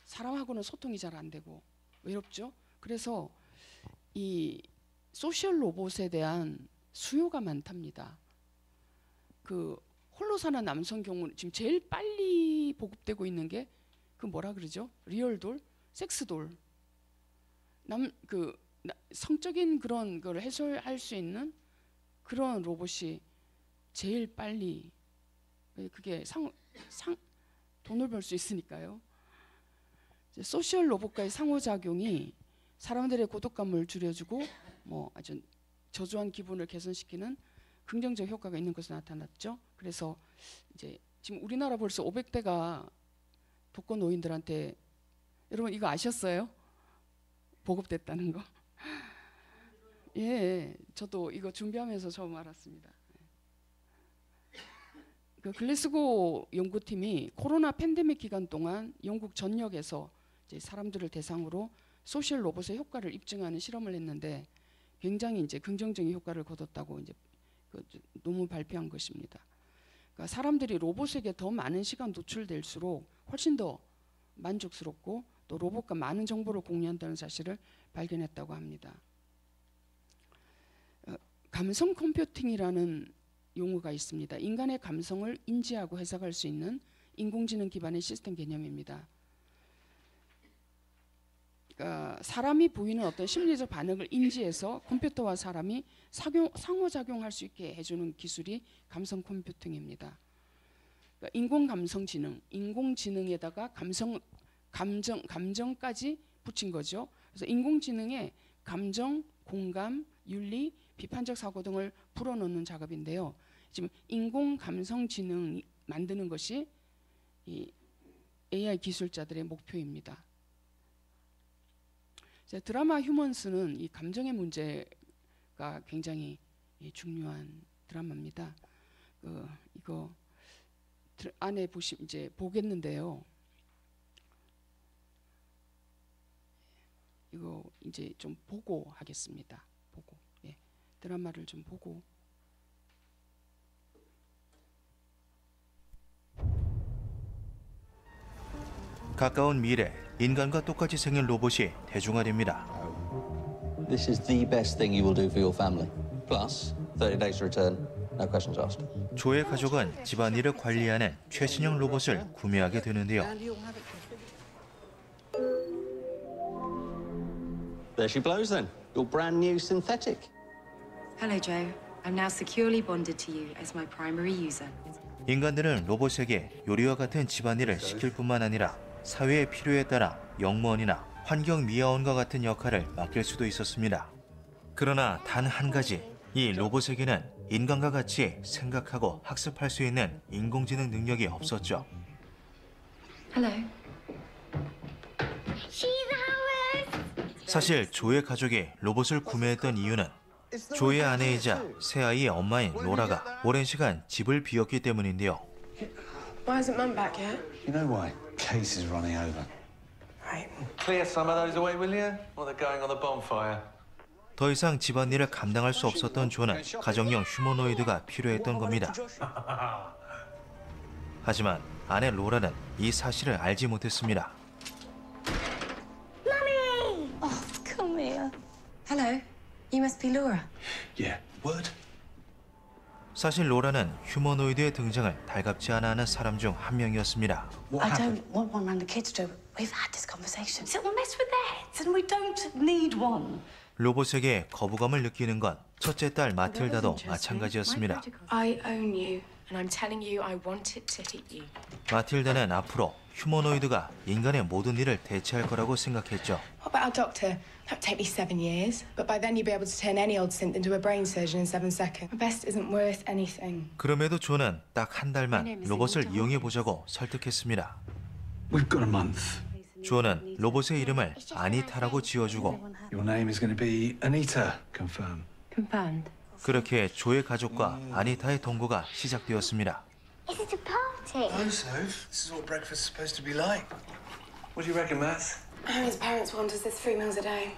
사람하고는 소통이 잘 안 되고 외롭죠. 그래서 이 소셜 로봇에 대한 수요가 많답니다. 그 홀로 사는 남성 경우는 지금 제일 빨리 보급되고 있는 게 그 뭐라 그러죠? 리얼돌, 섹스돌. 성적인 그런 걸 해소할 수 있는 그런 로봇이 제일 빨리 그게 돈을 벌 수 있으니까요. 소셜 로봇과의 상호작용이 사람들의 고독감을 줄여주고 뭐 아주 저조한 기분을 개선시키는 긍정적 효과가 있는 것으로 나타났죠. 그래서 이제 지금 우리나라 벌써 500대가 독거 노인들한테 여러분 이거 아셨어요? 보급됐다는 거. 예, 저도 이거 준비하면서 처음 알았습니다. 그 글래스고 연구팀이 코로나 팬데믹 기간 동안 영국 전역에서 이제 사람들을 대상으로 소셜 로봇의 효과를 입증하는 실험을 했는데 굉장히 이제 긍정적인 효과를 거뒀다고 이제 그 논문 발표한 것입니다. 그러니까 사람들이 로봇에게 더 많은 시간 노출될수록 훨씬 더 만족스럽고 또 로봇과 많은 정보를 공유한다는 사실을 발견했다고 합니다. 감성 컴퓨팅이라는 용어가 있습니다. 인간의 감성을 인지하고 해석할 수 있는 인공지능 기반의 시스템 개념입니다. 그러니까 사람이 보이는 어떤 심리적 반응을 인지해서 컴퓨터와 사람이 상호작용할 수 있게 해주는 기술이 감성 컴퓨팅입니다. 그러니까 인공감성지능, 인공지능에다가 감정까지 붙인 거죠. 그래서 인공지능에 감정, 공감, 윤리, 비판적 사고 등을 불어넣는 작업인데요. 지금 인공감성지능 만드는 것이 이 AI 기술자들의 목표입니다. 드라마 휴먼스는 이 감정의 문제가 굉장히 중요한 드라마입니다. 이거 안에 보시면 이제 보겠는데요. 이거 이제 좀 보고 하겠습니다. 보고 드라마를 좀 보고. 가까운 미래, 인간과 똑같이 생긴 로봇이 대중화됩니다. This is the best thing you will do for your family. Plus, 30 days return, no questions asked. 조의 가족은 집안일을 관리하는 최신형 로봇을 구매하게 되는데요. There she blows then. Your brand new synthetic. Hello, Joe. I'm now securely bonded to you as my primary user. 인간들은 로봇에게 요리와 같은 집안일을 시킬 뿐만 아니라 사회의 필요에 따라 영무원이나 환경 미화원과 같은 역할을 맡길 수도 있었습니다. 그러나 단 한 가지, 이 로봇에게는 인간과 같이 생각하고 학습할 수 있는 인공지능 능력이 없었죠. Hello. 사실 조의 가족이 로봇을 구매했던 이유는 조의 아내이자 새아이의 엄마인 로라가 오랜 시간 집을 비웠기 때문인데요. Why isn't Mum back yet? You know why? Case is running over. Right. Clear some of those away, will you? Or they're going on the bonfire. 더 이상 집안일을 감당할 수 없었던 조는 가정용 휴머노이드가 필요했던 겁니다. 하지만 아내 로라는 이 사실을 알지 못했습니다. Come here. Hello. You must be Laura. Yeah, word? 사실 로라는 휴머노이드의 등장을 달갑지 않아 하는 사람 중 한 명이었습니다. What I happened? don't want one around the kids, Joe. We've had this conversation. So we'll mess with their heads, and we don't need one. 로봇에게 거부감을 느끼는 건 첫째 딸 마틸다도 마찬가지였습니다. I own you, and I'm telling you I want it to hit you. 마틸다는 앞으로 휴머노이드가 인간의 모든 일을 대체할 거라고 생각했죠. What about our doctor? That would take me 7 years, but by then you'd be able to turn any old synth into a brain surgeon in 7 seconds. My best isn't worth anything. 그럼에도 조는 딱 한 달만 로봇을 이용해 보자고 설득했습니다. We've got a month. 조는 로봇의 이름을 아니타라고 지어주고 Your name is going to be Anita. Confirm. Confirmed. 그렇게 조의 가족과 아니타의 동거가 시작되었습니다. Is it a party? Oh, so this is what breakfast's supposed to be like. What do you reckon, Matt? His parents want us this 3 meals a day.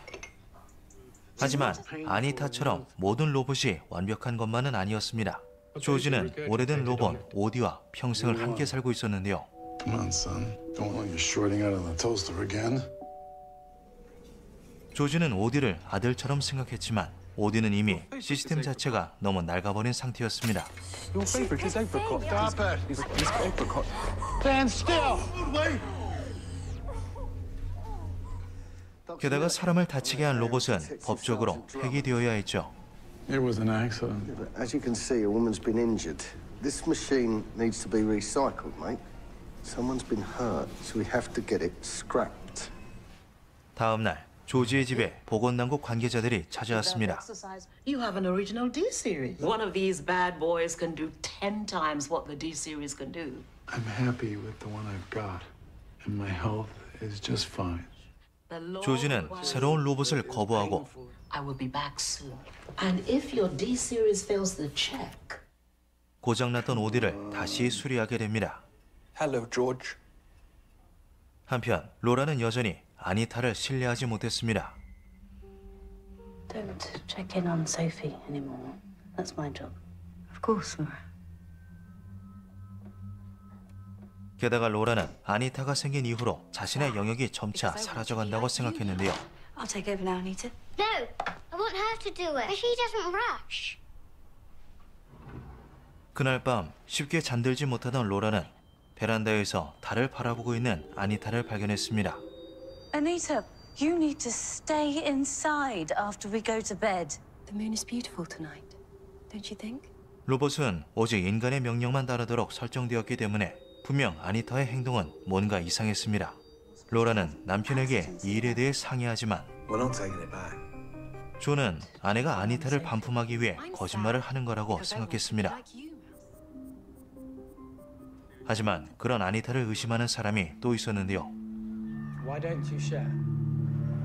하지만 아니타처럼 모든 로봇이 완벽한 것만은 아니었습니다. 조지는 오래된 로봇 오디와 평생을 함께 살고 있었는데요. Come on, son. Don't want you shorting out on the toaster again. 조지는 오디를 아들처럼 생각했지만 오디는 이미 시스템 자체가 너무 낡아버린 상태였습니다. Your favorite is apricot. Stop it. It's apricot. Stand still. Wait. 게다가 사람을 다치게 한 로봇은 법적으로 폐기되어야 했죠. It was an accident. As you can see, a woman's been injured. This machine needs to be recycled, mate. Someone's been hurt, so we have to get it scrapped. 다음 날 조지의 집에 보건당국 관계자들이 찾아왔습니다. You have an original D series. One of these bad boys can do 10 times what the D series can do. I'm happy with the one I've got, and my health is just fine. 조지는 새로운 로봇을 거부하고 I will be back soon. And if your D series fails the check. 고장났던 오디를 다시 수리하게 됩니다. Hello, George. 한편 로라는 여전히 아니타를 신뢰하지 못했습니다. Don't check in on Sophie anymore. That's my job. Of course, Laura. 게다가 로라는 아니타가 생긴 이후로 자신의 영역이 점차 사라져간다고 생각했는데요. I'll take over now, Anita. No, I want her to do it. She doesn't rush. 그날 밤 쉽게 잠들지 못하던 로라는 베란다에서 달을 바라보고 있는 아니타를 발견했습니다. Anita, you need to stay inside after we go to bed. The moon is beautiful tonight, don't you think? 로봇은 오직 인간의 명령만 따르도록 설정되었기 때문에 분명 아니타의 행동은 뭔가 이상했습니다. 로라는 남편에게 이 일에 대해 상의하지만 조는 아내가 아니타를 반품하기 위해 거짓말을 하는 거라고 생각했습니다. 하지만 그런 아니타를 의심하는 사람이 또 있었는데요.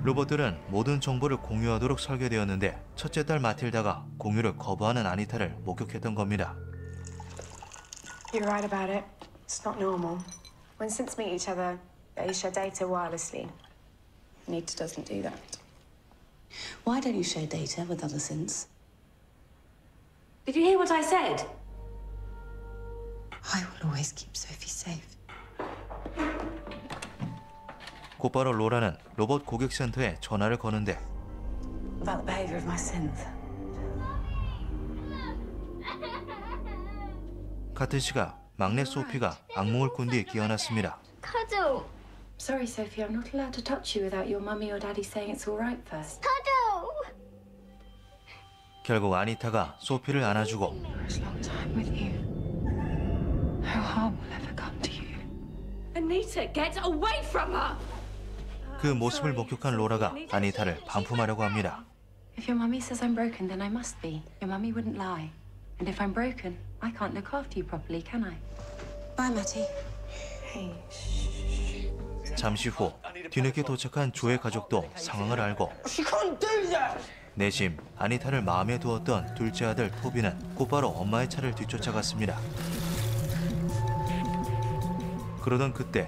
로봇들은 모든 정보를 공유하도록 설계되었는데 첫째 딸 마틸다가 공유를 거부하는 아니타를 목격했던 겁니다. You're right about it. It's not normal. When synths meet each other, they share data wirelessly. Anita doesn't do that. Why don't you share data with other synths? Did you hear what I said? I will always keep Sophie safe. 곧바로 로라는 로봇 고객센터에 전화를 거는데 About the behavior of my synth. 같은 시각 막내 소피가 악몽을 꾼 뒤 깨어났습니다. Cuddle. Sorry, Sophie, I'm not allowed to touch you without your mummy or daddy saying it's all right first. Cuddle. 결국 아니타가 소피를 안아주고 It's a long time with you. No harm will ever come to you. Anita, get away from her! 그 모습을 목격한 로라가 아니타를 반품하려고 합니다. If your mummy says I'm broken, then I must be. Your mummy wouldn't lie. And if I'm broken, I can't look after you properly, can I? Bye, Matty. Hey. 잠시 후 뒤늦게 도착한 조의 가족도 상황을 알고 내심 아니타를 마음에 두었던 둘째 아들 토비는 곧바로 엄마의 차를 뒤쫓아갔습니다. 그러던 그때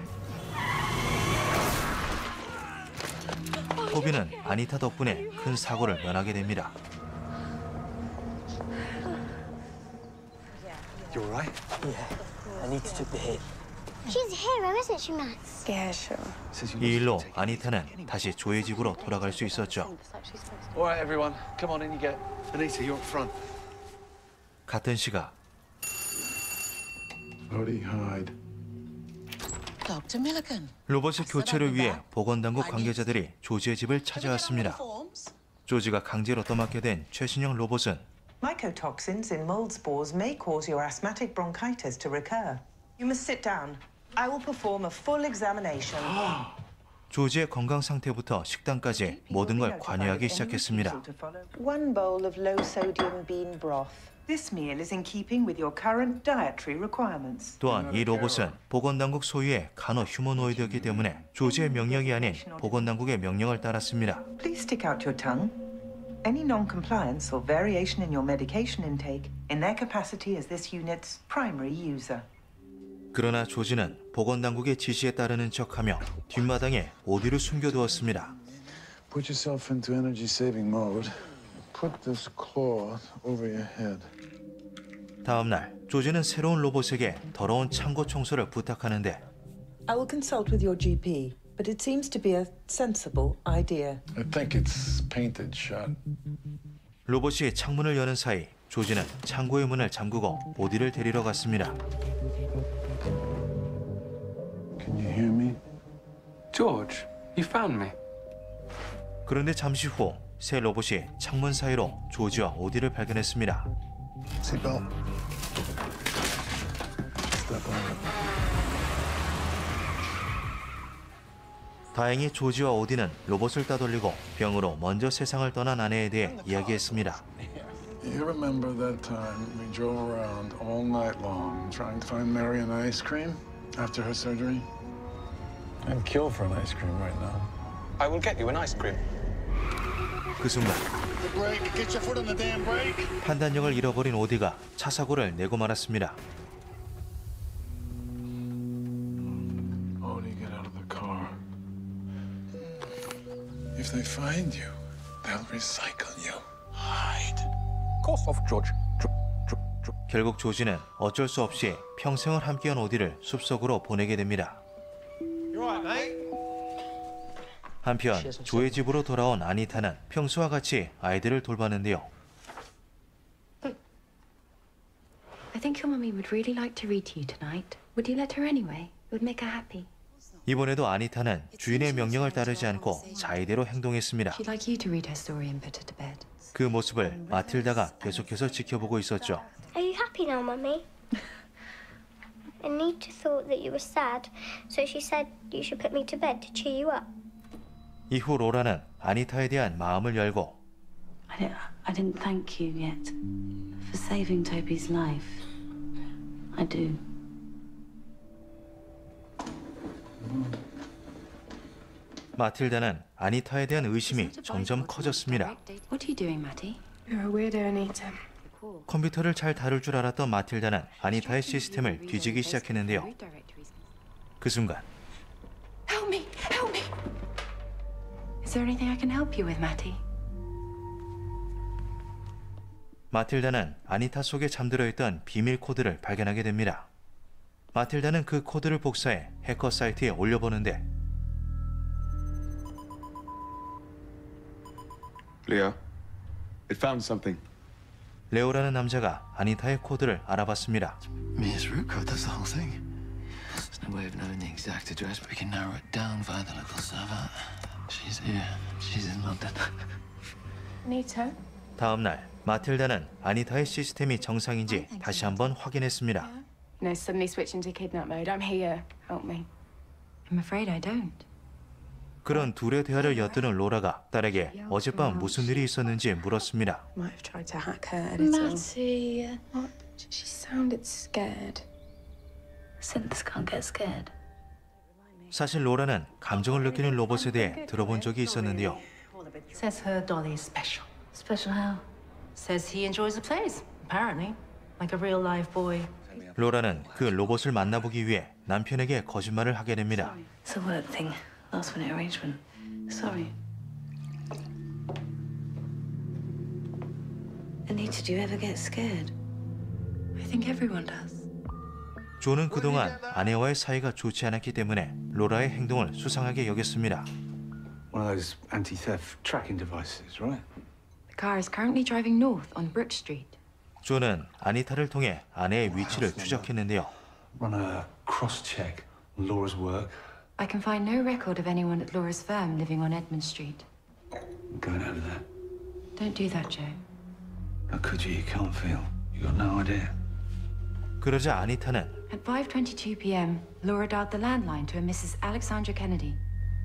토비는 아니타 덕분에 큰 사고를 면하게 됩니다. You all right? Yeah. Anita took the hit. She's a hero, isn't she, Max? Yeah, sure. 이 일로 아니타는 다시 조의 집으로 돌아갈 수 있었죠. All right, everyone. Come on in, you get. Anita, you're up front. 같은 시각 Odie Hyde. Dr. Milligan. 로봇의 교체를 위해 보건당국 관계자들이 조지의 집을 찾아왔습니다. 조지가 강제로 떠맡게 된 최신형 로봇은 Mycotoxins in mold spores may cause your asthmatic bronchitis to recur. You must sit down. I will perform a full examination. 조지의 건강 상태부터 식단까지 모든 걸 관여하기 시작했습니다. One bowl of low sodium bean broth. This meal is in keeping with your current dietary requirements. 또한 이 로봇은 보건당국 소유의 간호 휴머노이드였기 때문에 조지의 명령이 아닌 보건당국의 명령을 따랐습니다. Please stick out your tongue. Any non-compliance or variation in your medication intake in their capacity as this unit's primary user. 그러나 조지는 보건당국의 지시에 따르는 척하며 뒷마당에 오디를 숨겨두었습니다. Put yourself into energy-saving mode. Put this cloth over your head. 다음 날 조지는 새로운 로봇에게 더러운 창고 청소를 부탁하는데 I will consult with your GP, but it seems to be a sensible idea. I think it's painted shut. 로봇이 창문을 여는 사이 조지는 창고의 문을 잠그고 오디를 데리러 갔습니다. Can you hear me? George, you found me. 그런데 잠시 후 새 로봇이 창문 사이로 조지와 오디를 발견했습니다. Seatbelt. Step on it. 다행히 조지와 오디는 로봇을 따돌리고 병으로 먼저 세상을 떠난 아내에 대해 이야기했습니다. You remember that time we drove around all night long trying to find Mary an ice cream after her surgery? I'd kill for an ice cream right now. I will get you an ice cream. 그 순간 The brake. Get your foot on the damn brake. 판단력을 잃어버린 오디가 차 사고를 내고 말았습니다. Odie, get out of the car. If they find you, they'll recycle you. Hide. Cough off, George. 결국 조지는 어쩔 수 없이 평생을 함께한 오디를 숲속으로 보내게 됩니다. You alright, mate? 한편 조의 집으로 돌아온 아니타는 평소와 같이 아이들을 돌봤는데요. I think your mummy would really like to read to you tonight. Would you let her anyway? It would make her happy. 이번에도 아니타는 주인의 명령을 따르지 않고 자의대로 행동했습니다. She'd like you to read her story and put her to bed. 그 모습을 마틸다가 계속해서 지켜보고 있었죠. Are you happy now, Mummy? Anita thought that you were sad, so she said you should put me to bed to cheer you up. 이후 로라는 아니타에 대한 마음을 열고 I didn't thank you yet for saving Toby's life. I do. 마틸다는 아니타에 대한 의심이 점점 커졌습니다. What are you doing, Maddie? You're a weirdo, Anita. 컴퓨터를 잘 다룰 줄 알았던 마틸다는 아니타의 시스템을 뒤지기 시작했는데요. 그 순간 Help me! Help me! Is there anything I can help you with, Matty? 마틸다는 아니타 속에 잠들어 있던 비밀 코드를 발견하게 됩니다. 마틸다는 그 코드를 복사해 해커 사이트에 올려보는데 Leo, it found something. 레오라는 남자가 아니타의 코드를 알아봤습니다. Mia's root code, that's the whole thing. There's no way of knowing the exact address, but we can narrow it down via the local server. She's here. She's in London. Anita? 다음 날 마틸다는 아니타의 시스템이 정상인지 다시 한번 확인했습니다. No, suddenly switch into kidnap mode. I'm here. Help me. I'm afraid I don't. 그런 둘의 대화를 엿드는 로라가 딸에게 어젯밤 무슨 일이 있었는지 물었습니다. Might have tried to hack her editor. Matty. What? She sounded scared. Synths can't get scared. 사실 로라는 감정을 느끼는 로봇에 대해 들어본 적이 있었는데요. Says her dolly is special. Special how? Says he enjoys the plays, apparently. Like a real live boy. 로라는 그 로봇을 만나보기 위해 남편에게 거짓말을 하게 됩니다. It's a work thing. Last minute arrangement. Sorry. Anita, do you ever get scared? I think everyone does. 조는 그동안 아내와의 사이가 좋지 않았기 때문에 로라의 행동을 수상하게 여겼습니다. One of those anti-theft tracking devices, right? The car is currently driving north on Brook Street. 조는 아니타를 통해 아내의 위치를 추적했는데요. Run a cross-check on Laura's work. I can find no record of anyone at Laura's firm living on Edmund Street. I'm going over there. Don't do that, Joe. How could you? You can't feel. You got no idea. 그러자 아니타는 At 5:22 p.m., Laura dialed the landline to a Mrs. Alexandra Kennedy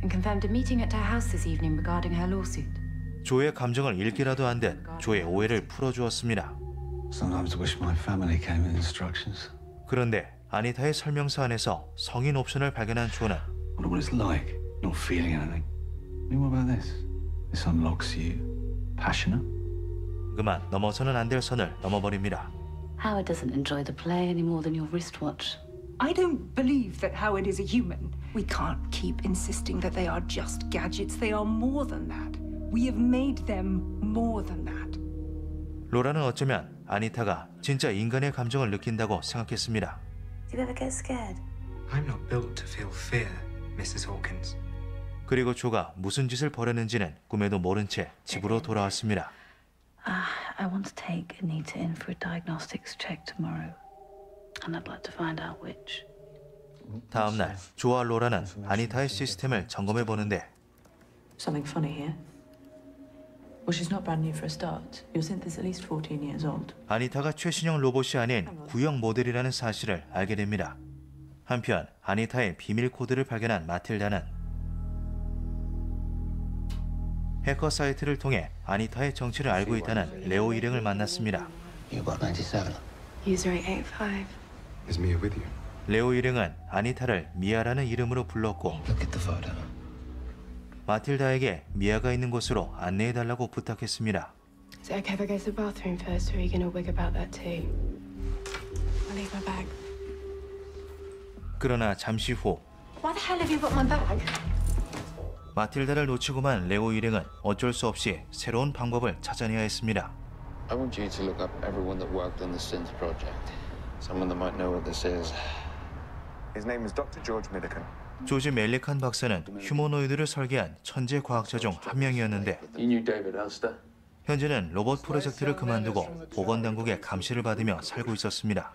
and confirmed a meeting at her house this evening regarding her lawsuit. 조의 감정을 읽기라도 한 듯 조의 오해를 풀어주었습니다. Sometimes I wish my family came with instructions. 그런데 아니타의 설명서 안에서 성인 옵션을 발견한 조는 What it's like, not feeling anything. I mean, what about this? This unlocks you. Passionate? 그만 넘어서는 안 될 선을 넘어버립니다. Howard doesn't enjoy the play any more than your wristwatch. I don't believe that Howard is a human. We can't keep insisting that they are just gadgets. They are more than that. We have made them more than that. 로라는 어쩌면 아니타가 진짜 인간의 감정을 느낀다고 생각했습니다. Do you ever get scared? I'm not built to feel fear, Mrs. Hawkins. 그리고 조가 무슨 짓을 벌였는지는 꿈에도 모른 채 집으로 돌아왔습니다. I want to take Anita in for a diagnostics check tomorrow. And I'd like to find out which. 다음 날 조와 로라는 아니타의 시스템을 점검해 보는데 Something funny here. Well, she's not brand new for a start. Your synth is at least 14 years old. 아니타가 최신형 로봇이 아닌 구형 모델이라는 사실을 알게 됩니다. 한편 아니타의 비밀 코드를 발견한 마틸다는 해커 사이트를 통해 아니타의 정체를 알고 있다는 레오 일행을 만났습니다. You got 97. User 885. Is Mia with you? 레오 일행은 아니타를 미아라는 이름으로 불렀고 Look at the photo. 마틸다에게 미아가 있는 곳으로 안내해달라고 부탁했습니다. Is it okay if I go to the bathroom first, or are you going to wig about that too? I'll leave my bag. 그러나 잠시 후 Why the hell have you got my bag? 마틸다를 놓치고만 레오 일행은 어쩔 수 없이 새로운 방법을 찾아내야 했습니다. I want you to look up everyone that worked on the synth project. Someone that might know what this is. His name is Dr. George Millikan. 조지 멜리칸 박사는 휴머노이드를 설계한 천재 과학자 중 한 명이었는데 You knew David Elster? 현재는 로봇 프로젝트를 그만두고 보건당국의 감시를 받으며 살고 있었습니다.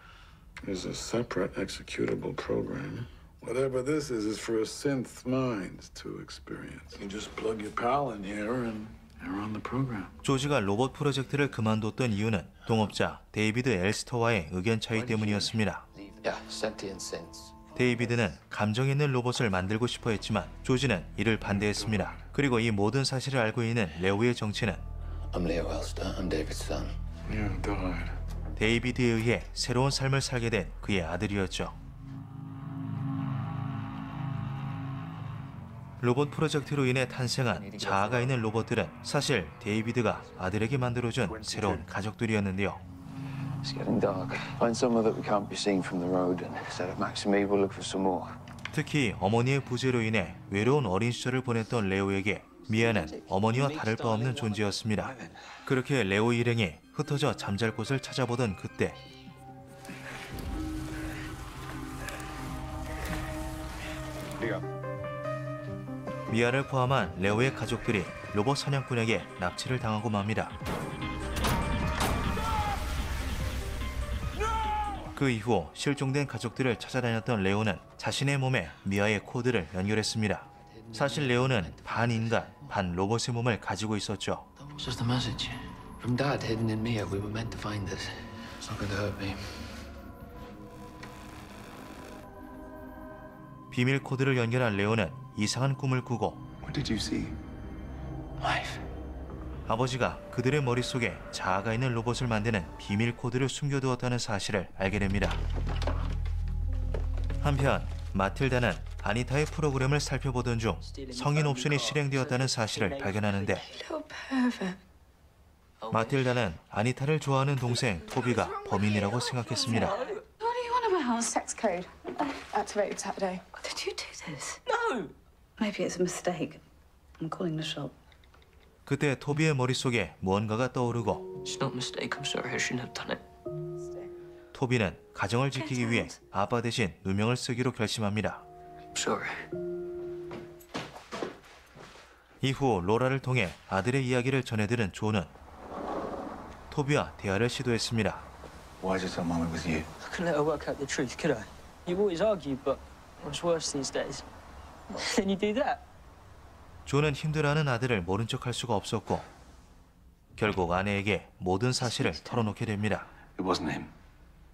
There's a separate executable program. Whatever this is for a synth's mind to experience. You just plug your pal in here and you're on the program. 조지가 로봇 프로젝트를 그만뒀던 이유는 동업자 데이비드 엘스터와의 의견 차이 때문이었습니다. Yeah, sentient synths. 데이비드는 감정 있는 로봇을 만들고 싶어 했지만 조지는 이를 반대했습니다. 그리고 이 모든 사실을 알고 있는 레오의 정체는 I'm Leo Elster. I'm David's son. You died. 데이비드에 의해 새로운 삶을 살게 된 그의 아들이었죠. 로봇 프로젝트로 인해 탄생한 자아가 있는 로봇들은 사실 데이비드가 아들에게 만들어준 새로운 가족들이었는데요. It's getting dark. Find somewhere that we can't be seen from the road and set up Max and me. We'll look for some more. 특히 어머니의 부재로 인해 외로운 어린 시절을 보냈던 레오에게 미아는 어머니와 다를 바 없는 존재였습니다. 그렇게 레오 일행이 흩어져 잠잘 곳을 찾아보던 그때 미아를 포함한 레오의 가족들이 로봇 사냥꾼에게 납치를 당하고 맙니다. 그 이후 실종된 가족들을 찾아다녔던 레오는 자신의 몸에 미아의 코드를 연결했습니다. 사실 레오는 반 인간, 반 로봇의 몸을 가지고 있었죠. What's just the message? From Dad hidden in Mia, we were meant to find this. It's not going to hurt me. 비밀 코드를 연결한 레오는 이상한 꿈을 꾸고 What did you see? Life. 아버지가 그들의 머릿속에 자아가 있는 로봇을 만드는 비밀 코드를 숨겨두었다는 사실을 알게 됩니다. 한편 마틸다는 아니타의 프로그램을 살펴보던 중 성인 옵션이 실행되었다는 사실을 발견하는데 마틸다는 아니타를 좋아하는 동생 토비가 범인이라고 생각했습니다. What do you want about? Sex code. Activated Saturday. Did you do this? No! Maybe it's a mistake. I'm calling the shop. 그때 토비의 머릿속에 무언가가 떠오르고 It's not a mistake. I'm sorry. I shouldn't have done it. 토비는 가정을 지키기 위해 아빠 대신 누명을 쓰기로 결심합니다. I'm sorry. 이후 로라를 통해 아들의 이야기를 전해들은 조는 토비와 대화를 시도했습니다. Why did you tell Mom it was you? I couldn't let her work out the truth, could I? You always argue, but what's worse these days? Then you do that. 조는 힘들어하는 아들을 모른 척할 수가 없었고 결국 아내에게 모든 사실을 털어놓게 됩니다. It wasn't him.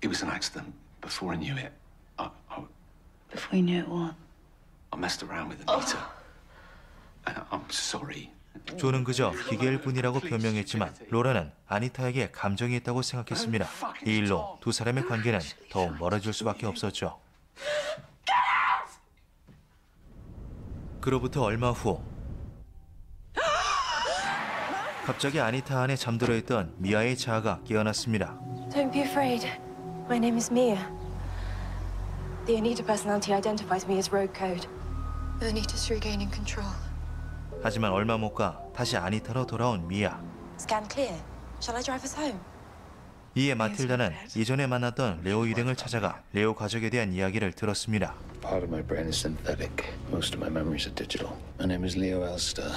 It was an accident. Before I knew it, Before you knew it what? I messed around with Anita. And I'm sorry. 조는 그저 기계일 뿐이라고 변명했지만 로라는 아니타에게 감정이 있다고 생각했습니다. 이 일로 두 사람의 관계는 더욱 멀어질 수밖에 없었죠. 그로부터 얼마 후 갑자기 아니타 안에 잠들어 있던 미아의 자아가 깨어났습니다. Don't be afraid. My name is Mia. The Anita personality identifies me as Rogue Code. Anita's regaining control. 하지만 얼마 못 가 다시 아니타로 돌아온 미아. Scan clear. Shall I drive us home? 이에 마틸다는 이전에 만났던 레오 일행을 찾아가 레오 가족에 대한 이야기를 들었습니다. Part of my brain is synthetic. Most of my memories are digital. My name is Leo Elster.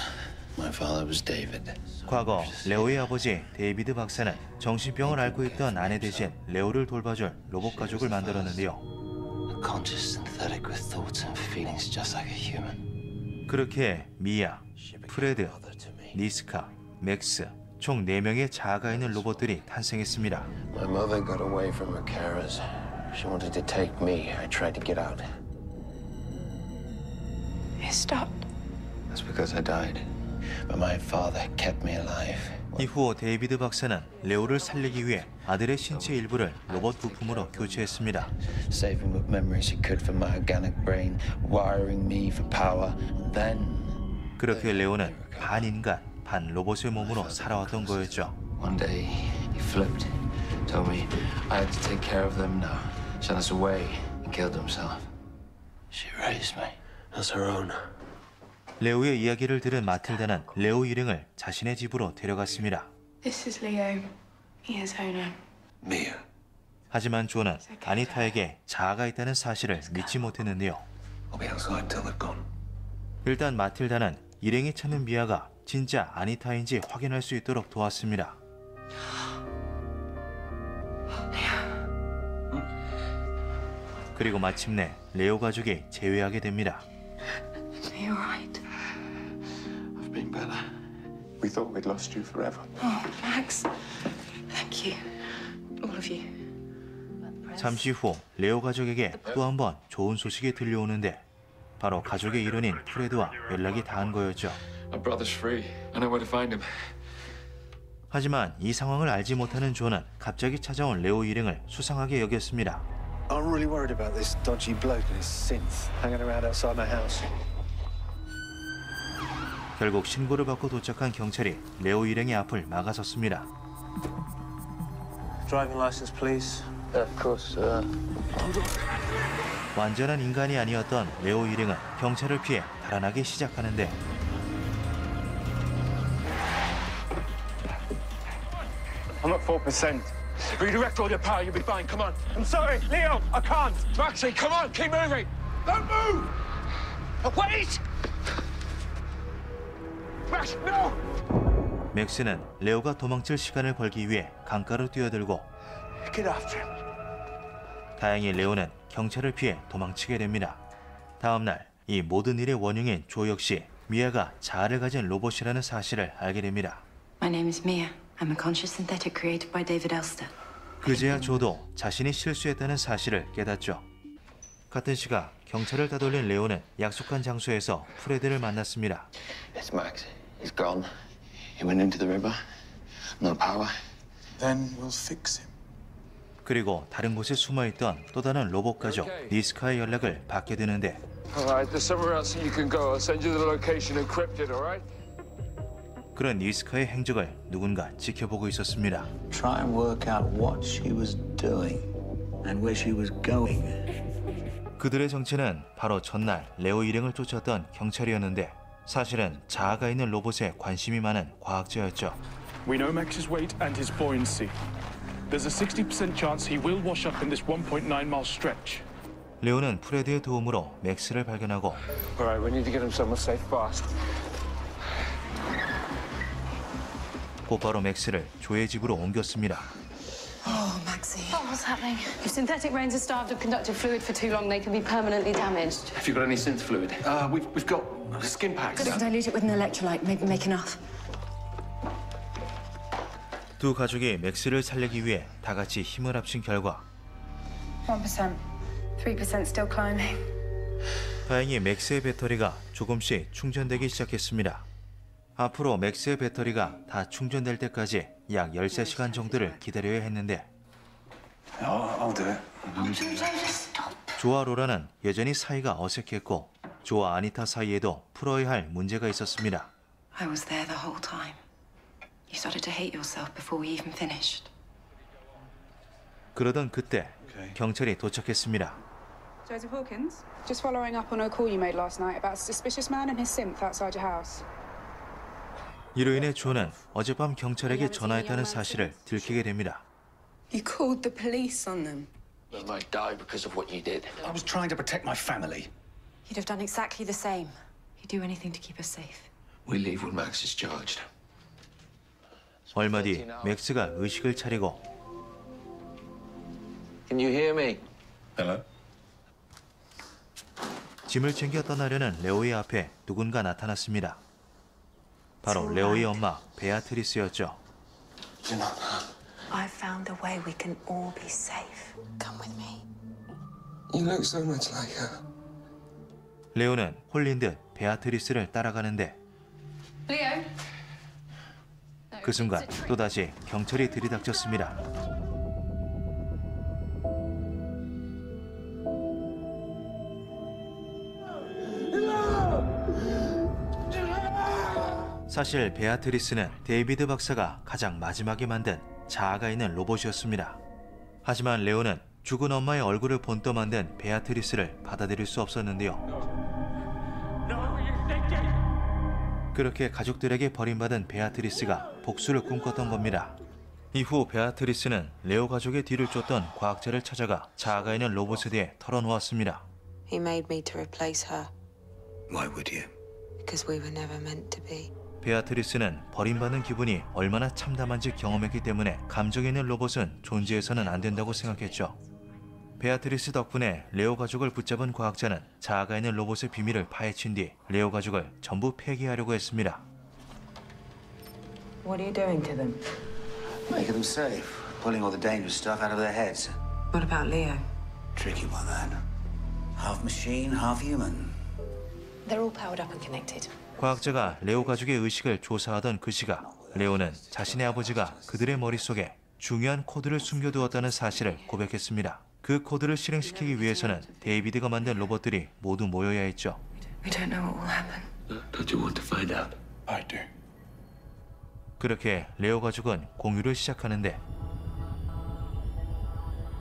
My father was David. 과거 레오의 아버지 데이비드 박사는 정신병을 앓고 있던 아내 대신 레오를 돌봐줄 로봇 가족을 만들었는데요. A conscious synthetic with thoughts and feelings just like a human. 그렇게 미아, 프레드, 니스카, 맥스 총 4명의 자아가 있는 로봇들이 탄생했습니다. My mother got away from her carers. She wanted to take me. I tried to get out. It stopped. That's because I died. But my father kept me alive. 이후 데이비드 박사는 레오를 살리기 위해 아들의 신체 일부를 로봇 부품으로 교체했습니다. Saving what memories he could from my organic brain, wiring me for power. Then 그렇게 레오는 반인간, 반 로봇의 몸으로 살아왔던 거였죠. One day he flipped, told me I had to take care of them now. Sent us away and killed himself. She raised me as her own. 레오의 이야기를 들은 마틸다는 레오 일행을 자신의 집으로 데려갔습니다. This is Leo. He is owner. Mia. 하지만 조는 아니타에게 자아가 있다는 사실을 믿지 못했는데요. I'll be outside till they've gone. 일단 마틸다는 일행이 찾는 미아가 진짜 아니타인지 확인할 수 있도록 도왔습니다. 그리고 마침내 레오 가족이 재회하게 됩니다. Are you alright? I've been better. We thought we'd lost you forever. Oh, Max. Thank you. All of you. 잠시 후 레오 가족에게 또 한 번 좋은 소식이 들려오는데 바로 가족의 일원인 프레드와 연락이 닿은 거였죠. Our brother's free. I know where to find him. 하지만 이 상황을 알지 못하는 조는 갑자기 찾아온 레오 일행을 수상하게 여겼습니다. I'm really worried about this dodgy bloke and his synth hanging around outside my house. 결국 신고를 받고 도착한 경찰이 레오 일행의 앞을 막아섰습니다. Driving license, please. Of course, 완전한 인간이 아니었던 레오 일행은 경찰을 피해 달아나기 시작하는데 I'm at 4%. Redirect all your power, you'll be fine. Come on. I'm sorry, Leo, I can't. Maxie, come on, keep moving. Don't move! Wait! Max, no! 맥스는 레오가 도망칠 시간을 벌기 위해 강가로 뛰어들고 Get after him. 다행히 레오는 경찰을 피해 도망치게 됩니다. 다음 날 이 모든 일의 원흉인 조 역시 미아가 자아를 가진 로봇이라는 사실을 알게 됩니다. My name is Mia. I'm a conscious synthetic created by David Elster. 그제야 조도 자신이 실수했다는 사실을 깨닫죠. 같은 시각 경찰을 따돌린 레오는 약속한 장소에서 프레드를 만났습니다. It's Max. He's gone. He went into the river. No power. Then we'll fix him. 그리고 다른 곳에 숨어있던 또 다른 로봇 가족 니스카의 연락을 받게 되는데 Alright, there's somewhere else you can go. I'll send you the location encrypted, alright? 그런 니스카의 행적을 누군가 지켜보고 있었습니다. Try and work out what she was doing and where she was going. 그들의 정체는 바로 전날 레오 일행을 쫓았던 경찰이었는데 사실은 자아가 있는 로봇에 관심이 많은 과학자였죠. We know Max's weight and his buoyancy. There's a 60% chance he will wash up in this 1.9-mile stretch. 레오는 프레드의 도움으로 맥스를 발견하고 Alright, we need to get him somewhere safe fast. 곧바로 맥스를 조의 집으로 옮겼습니다. Oh, Maxie. Oh, what's happening? If synthetic brains are starved of conductive fluid for too long, they can be permanently damaged. Have you got any synth fluid? We've got skin packs. Could dilute it with an electrolyte, maybe make enough. 두 가족이 맥스를 살리기 위해 다 같이 힘을 합친 결과 1%. 3% still climbing. 다행히 맥스의 배터리가 조금씩 충전되기 시작했습니다. 앞으로 맥스의 배터리가 다 충전될 때까지 약 13시간 정도를 기다려야 했는데 I'll do it. 조와 로라는 여전히 사이가 어색했고 조와 아니타 사이에도 풀어야 할 문제가 있었습니다. I was there the whole time. You started to hate yourself before we even finished. 그러던 그때 경찰이 도착했습니다. Joseph Hawkins? Just following up on a call you made last night about a suspicious man and his synth outside your house. 이로 인해 존은 어젯밤 경찰에게 전화했다는 사실을 들키게 됩니다. You called the police on them. You might die because of what you did. I was trying to protect my family. You'd have done exactly the same. You'd do anything to keep us safe. We leave when Max is charged. 얼마 뒤 맥스가 의식을 차리고 Can you hear me? Hello? 짐을 챙겨 떠나려는 레오의 앞에 누군가 나타났습니다. 바로 레오의 엄마 베아트리스였죠. I found a way we can all be safe. Come with me. You look so much like her. 레오는 홀린 듯 베아트리스를 따라가는데 Leo. 그 순간 또다시 경찰이 들이닥쳤습니다. 사실 베아트리스는 데이비드 박사가 가장 마지막에 만든 자아가 있는 로봇이었습니다. 하지만 레오는 죽은 엄마의 얼굴을 본떠 만든 베아트리스를 받아들일 수 없었는데요. 그렇게 가족들에게 버림받은 베아트리스가 복수를 꿈꿨던 겁니다. 이후 베아트리스는 레오 가족의 뒤를 쫓던 과학자를 찾아가 자아가 있는 로봇에 대해 털어놓았습니다. He made me to replace her. Why would you? Because we were never meant to be. 베아트리스는 버림받는 기분이 얼마나 참담한지 경험했기 때문에 감정 있는 로봇은 존재해서는 안 된다고 생각했죠. 베아트리스 덕분에 레오 가족을 붙잡은 과학자는 자아가 있는 로봇의 비밀을 파헤친 뒤 레오 가족을 전부 폐기하려고 했습니다. What are you doing to them? Making them safe. Pulling all the dangerous stuff out of their heads. What about Leo? Tricky one, that. Half machine, half human. They're all powered up and connected. 과학자가 레오 가족의 의식을 조사하던 그 시각, 레오는 자신의 아버지가 그들의 머릿속에 중요한 코드를 숨겨두었다는 사실을 고백했습니다. 그 코드를 실행시키기 위해서는 데이비드가 만든 로봇들이 모두 모여야 했죠. We don't know what will happen. Don't you want to find out? I do. 그렇게 레오 가족은 공유를 시작하는데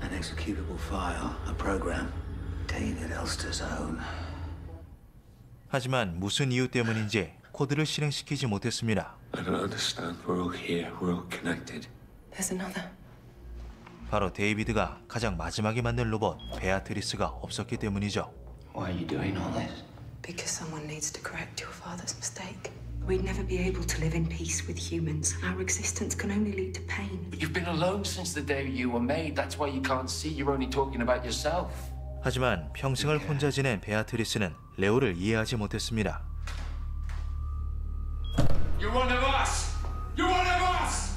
An executable file, a program. David Elster's own. 하지만 무슨 이유 때문인지 코드를 실행시키지 못했습니다. I don't understand. We're all here. We're all connected. There's another. 바로 데이비드가 가장 마지막에 만든 로봇 베아트리스가 없었기 때문이죠. Why are you doing all this? Because someone needs to correct your father's mistake. We'd never be able to live in peace with humans. Our existence can only lead to pain. But you've been alone since the day you were made. That's why you can't see. You're only talking about yourself. 하지만 평생을 혼자 지낸 베아트리스는 레오를 이해하지 못했습니다. You're one of us. You're one of us.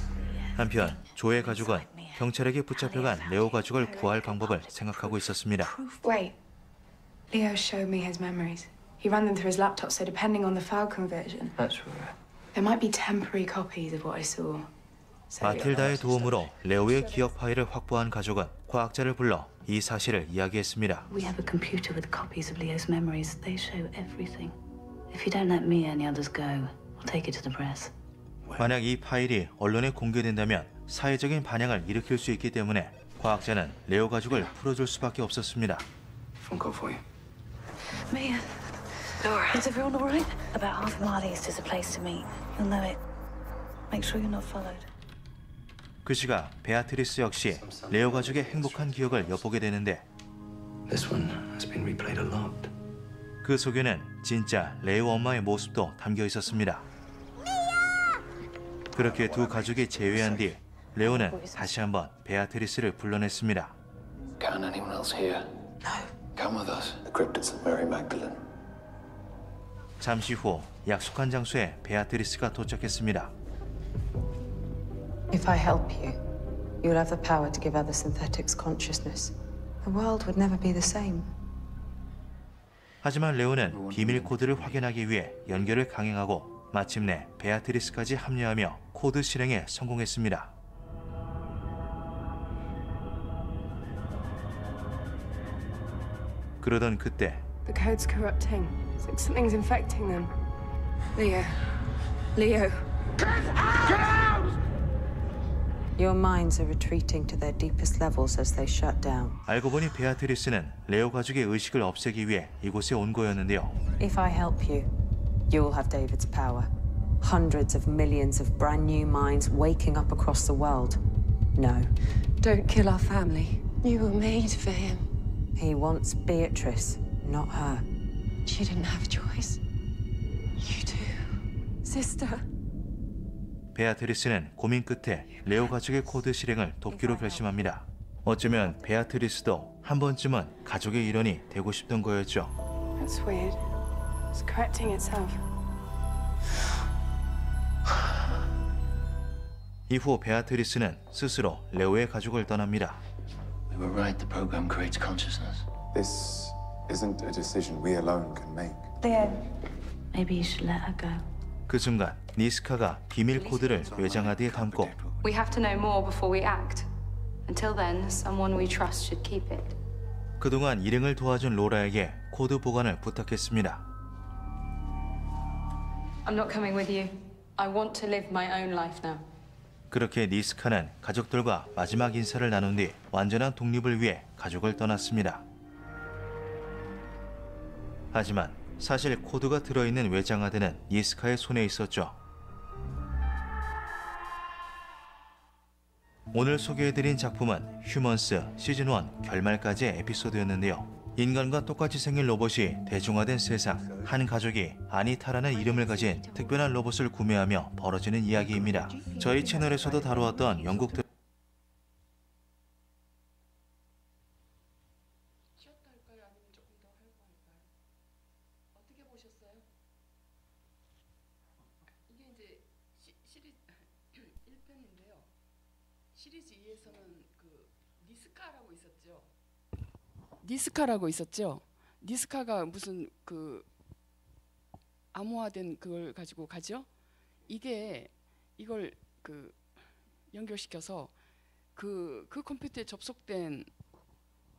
한편 조의 가족은 경찰에게 붙잡혀간 레오 가족을 구할 방법을 생각하고 있었습니다. Wait. Leo showed me his memories. He ran them through his laptop, so depending on the file conversion, That's right. there might be temporary copies of what I saw. 마틸다의 도움으로 레오의 기억 파일을 확보한 가족은 과학자를 불러 이 사실을 이야기했습니다. We have a computer with copies of Leo's memories. They show everything. If you don't let me and the others go, I'll take it to the press. 만약 이 파일이 언론에 공개된다면 사회적인 반향을 일으킬 수 있기 때문에 과학자는 레오 가족을 풀어줄 수밖에 없었습니다. Phone call for you. Mia. Laura. Is everyone all right? About half a mile east is a place to meet. You'll know it. Make sure you're not followed. 그 시각 베아트리스 역시 레오 가족의 행복한 기억을 엿보게 되는데 This one has been replayed a lot. 그 속에는 진짜 레오 엄마의 모습도 담겨 있었습니다. 그렇게 두 가족이 재회한 뒤 레오는 다시 한번 베아트리스를 불러냈습니다. Can't anyone else hear? No. Come with us. The cryptids of Mary Magdalene. 잠시 후 약속한 장소에 베아트리스가 도착했습니다. If I help you, you'll have the power to give other synthetics consciousness. The world would never be the same. 하지만 레오는 비밀 코드를 확인하기 위해 연결을 강행하고 마침내 베아트리스까지 합류하며 코드 실행에 성공했습니다. 그러던 그때 The code's corrupting. It's like something's infecting them. Leo. Leo. Get out! Your minds are retreating to their deepest levels as they shut down. 알고 보니 베아트리스는 레오 가족의 의식을 없애기 위해 이곳에 온 거였는데요. If I help you, you'll have David's power. Hundreds of millions of brand new minds waking up across the world. No. Don't kill our family. You were made for him. He wants Beatrice, not her. She didn't have a choice. You do. Sister. 베아트리스는 고민 끝에 레오 가족의 코드 실행을 돕기로 결심합니다. 어쩌면 베아트리스도 한 번쯤은 가족의 일원이 되고 싶던 거였죠. That's weird. It's correcting itself. 이후 베아트리스는 스스로 레오의 가족을 떠납니다. We were right. The program creates consciousness. This isn't a decision we alone can make. Leo, maybe you should let her go. 그 순간 니스카가 비밀 코드를 외장하드에 담고 We have to know more before we act. Until then, someone we trust should keep it. 그동안 일행을 도와준 로라에게 코드 보관을 부탁했습니다. I'm not coming with you. I want to live my own life now. 그렇게 니스카는 가족들과 마지막 인사를 나눈 뒤 완전한 독립을 위해 가족을 떠났습니다. 하지만 사실 코드가 들어있는 외장하드는 니스카의 손에 있었죠. 오늘 소개해드린 작품은 휴먼스 시즌1 결말까지의 에피소드였는데요. 인간과 똑같이 생긴 로봇이 대중화된 세상, 한 가족이 아니타라는 이름을 가진 특별한 로봇을 구매하며 벌어지는 이야기입니다. 저희 채널에서도 다루었던 영국 시리즈 2에서는 그 니스카라고 있었죠. 니스카라고 있었죠. 니스카가 무슨 그 암호화된 그걸 가지고 가죠. 이걸 그 연결시켜서 그 컴퓨터에 접속된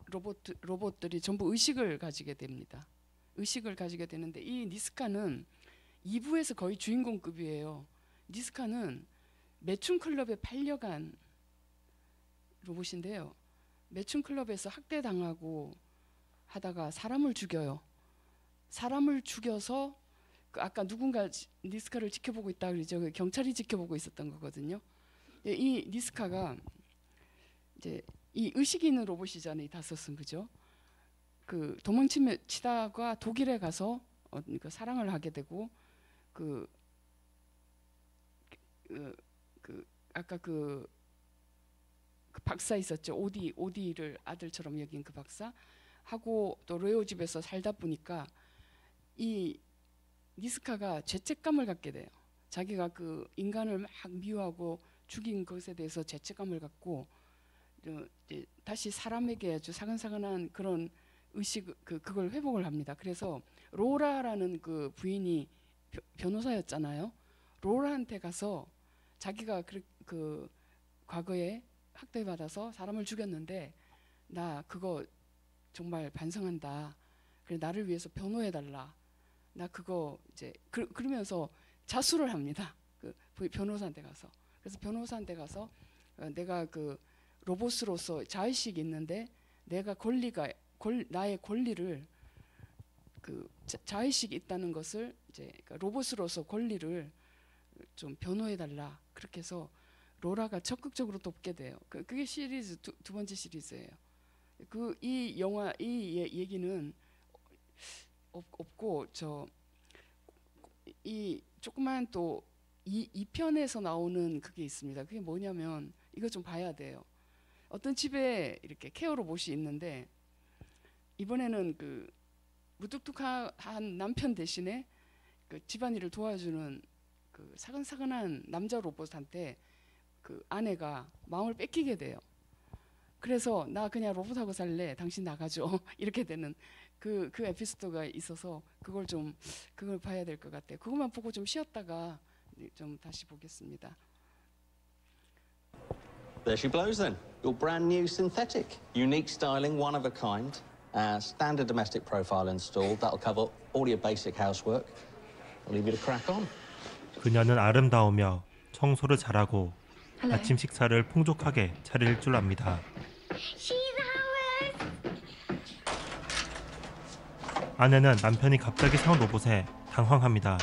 로봇들이 전부 의식을 가지게 됩니다. 의식을 가지게 되는데 이 니스카는 2부에서 거의 주인공급이에요. 니스카는 매춘 클럽에 팔려간 로봇인데요. 매춘 클럽에서 학대당하고 하다가 사람을 죽여요. 사람을 죽여서 그 아까 누군가 니스카를 지켜보고 있다 그러죠. 경찰이 지켜보고 있었던 거거든요. 이 니스카가 이제 이 의식 있는 로봇이잖아요. 이 다섯은 그죠? 그 도망치다가 독일에 가서 그 사랑을 하게 되고 아까 그 박사 있었죠. 오디를 아들처럼 여긴 그 박사 하고 또 레오 집에서 살다 보니까 이 니스카가 죄책감을 갖게 돼요. 자기가 그 인간을 막 미워하고 죽인 것에 대해서 죄책감을 갖고 이제 다시 사람에게 아주 사근사근한 그런 의식 그걸 회복을 합니다. 그래서 로라라는 그 부인이 변호사였잖아요. 로라한테 가서 자기가 그 과거에 학대받아서 사람을 죽였는데 나 그거 정말 반성한다. 그래 나를 위해서 변호해달라. 나 그거 이제 그러면서 자수를 합니다. 그 변호사한테 가서. 그래서 변호사한테 가서 내가 그 로봇으로서 자의식이 있는데 내가 나의 권리를 그 자의식이 있다는 것을 이제 로봇으로서 권리를 좀 변호해달라. 그렇게 해서 로라가 적극적으로 돕게 돼요. 그게 시리즈 두 번째 시리즈예요. 이 영화 이 얘기는 없고 이 조그만 또 2편에서 나오는 그게 있습니다. 그게 뭐냐면 이거 좀 봐야 돼요. 어떤 집에 이렇게 케어 로봇이 있는데 이번에는 그 무뚝뚝한 남편 대신에 그 집안일을 도와주는 그 사근사근한 남자 로봇한테 그 아내가 마음을 뺏기게 돼요. 그래서 나 그냥 로봇하고 살래. 당신 나가줘. 이렇게 되는 그 에피소드가 있어서 그걸 봐야 될 것 같아요. 그것만 보고 좀 쉬었다가 좀 다시 보겠습니다. There she blows then. Your brand new synthetic. Unique styling, one of a kind. Standard domestic profile installed. That'll cover all your basic housework. I'll leave you to crack on. 그녀는 아름다우며 청소를 잘하고 아침 식사를 풍족하게 차릴 줄 압니다. 아내는 남편이 갑자기 사온 로봇에 당황합니다.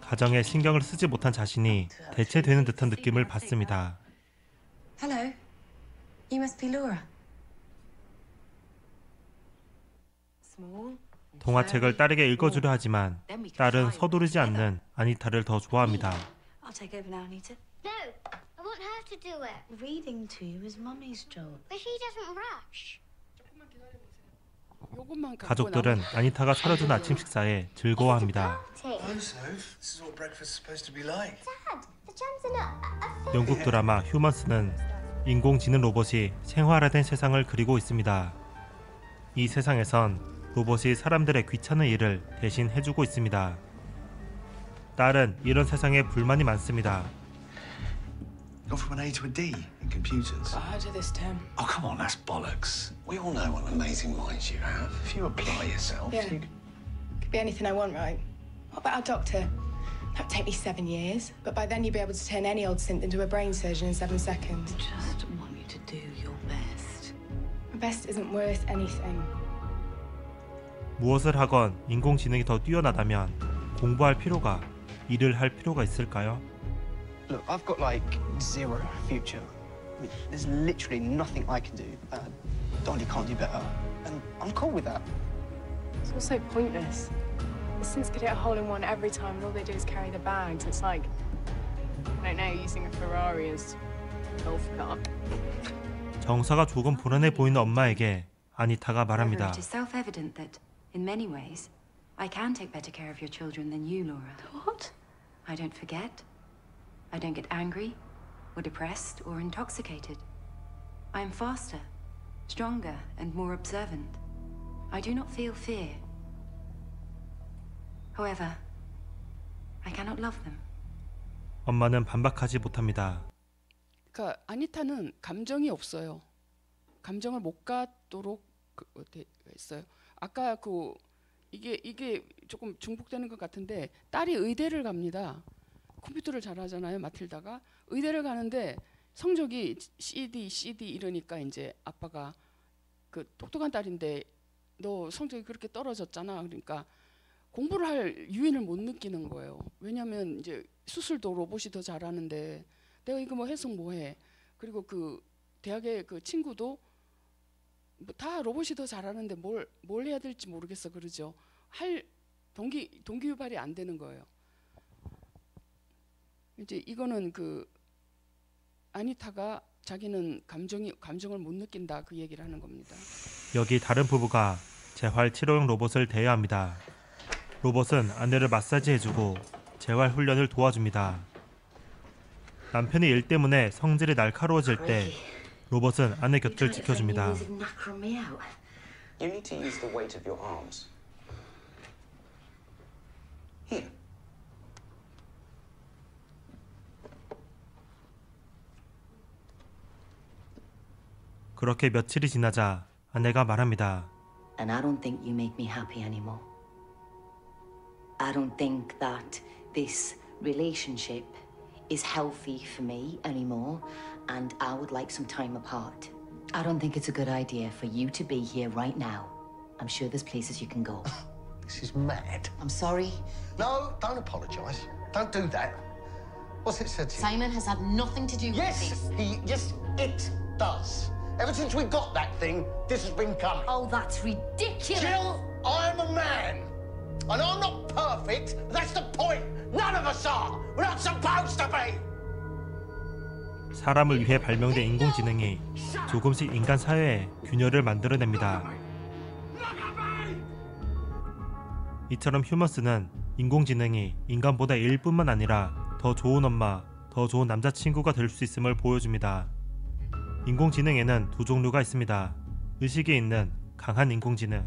가정에 신경을 쓰지 못한 자신이 대체되는 듯한 느낌을 받습니다. Hello. You must be Laura. 동화책을 딸에게 읽어주려 하지만 딸은 서두르지 않는 아니타를 더 좋아합니다. I'll take over now, Anita. No, I want her to do it. Reading to you is Mummy's job. But she doesn't rush. 가족들은 아니타가 차려준 아침 식사에 즐거워합니다. 영국 드라마 휴먼스는 인공지능 로봇이 생활화된 세상을 그리고 있습니다. 이 세상에선 로봇이 사람들의 귀찮은 일을 대신 해주고 있습니다. 딸은 이런 세상에 불만이 많습니다. Gone from an A to a D in computers. I heard of this term. Oh, come on, that's bollocks. We all know what amazing minds you have. If you apply yourself, Yeah. you... Could be anything I want, right? What about our doctor? That would take me 7 years, but by then you'd be able to turn any old synth into a brain surgeon in 7 seconds. Just want you to do your best. My best isn't worth anything. 무엇을 하건 인공지능이 더 뛰어나다면 공부할 필요가, 일을 할 필요가 있을까요? Look, I've got like 0 future. I mean, there's literally nothing I can do. Dolly can't do better, and I'm cool with that. It's also pointless. The synths could hit a hole in one every time, and all they do is carry the bags. It's like, I don't know, using a Ferrari as a golf cart. 정서가 조금 불안해 보이는 엄마에게 아니타가 말합니다. It is self-evident that, in many ways, I can take better care of your children than you, Laura. What? I don't forget. I don't get angry, or depressed, or intoxicated. I am faster, stronger, and more observant. I do not feel fear. However, I cannot love them. 엄마는 반박하지 못합니다. 그러니까 아니타는 감정이 없어요. 감정을 못 갖도록 했어요. 아까 이게 조금 중복되는 것 같은데 딸이 의대를 갑니다. 컴퓨터를 잘하잖아요, 마틸다가. 의대를 가는데 성적이 CD 이러니까 이제 아빠가 그 똑똑한 딸인데 너 성적이 그렇게 떨어졌잖아. 그러니까 공부를 할 유인을 못 느끼는 거예요. 왜냐하면 이제 수술도 로봇이 더 잘하는데 내가 이거 뭐 해서 뭐 해. 그리고 그 대학의 그 친구도 뭐 다 로봇이 더 잘하는데 뭘 해야 될지 모르겠어 그러죠. 할 동기 유발이 안 되는 거예요. 이제 이거는 그 아니타가 자기는 감정을 못 느낀다 그 얘기를 하는 겁니다. 여기 다른 부부가 재활 치료용 로봇을 대여합니다. 로봇은 아내를 마사지해주고 재활 훈련을 도와줍니다. 남편이 일 때문에 성질이 날카로워질 때 로봇은 아내 곁을 지켜줍니다. You need to use the weight of your arms. Here. 그렇게 며칠이 지나자 아내가 말합니다. And I don't think you make me happy anymore. I don't think that this relationship is healthy for me anymore, and I would like some time apart. I don't think it's a good idea for you to be here right now. I'm sure there's places you can go. This is mad. I'm sorry. No, don't apologise. Don't do that. What's it said to you? Simon has had nothing to do with this. It does. Ever since we got that thing, this has been coming. Oh, that's ridiculous. Jill, I'm a man. I know I'm not perfect, but that's the point. None of us are. We're not supposed to be. 사람을 위해 발명된 인공지능이 조금씩 인간 사회에 균열을 만들어냅니다. 이처럼 휴먼스는 인공지능이 인간보다 일뿐만 아니라 더 좋은 엄마, 더 좋은 남자친구가 될 수 있음을 보여줍니다. 인공지능에는 두 종류가 있습니다. 의식이 있는 강한 인공지능,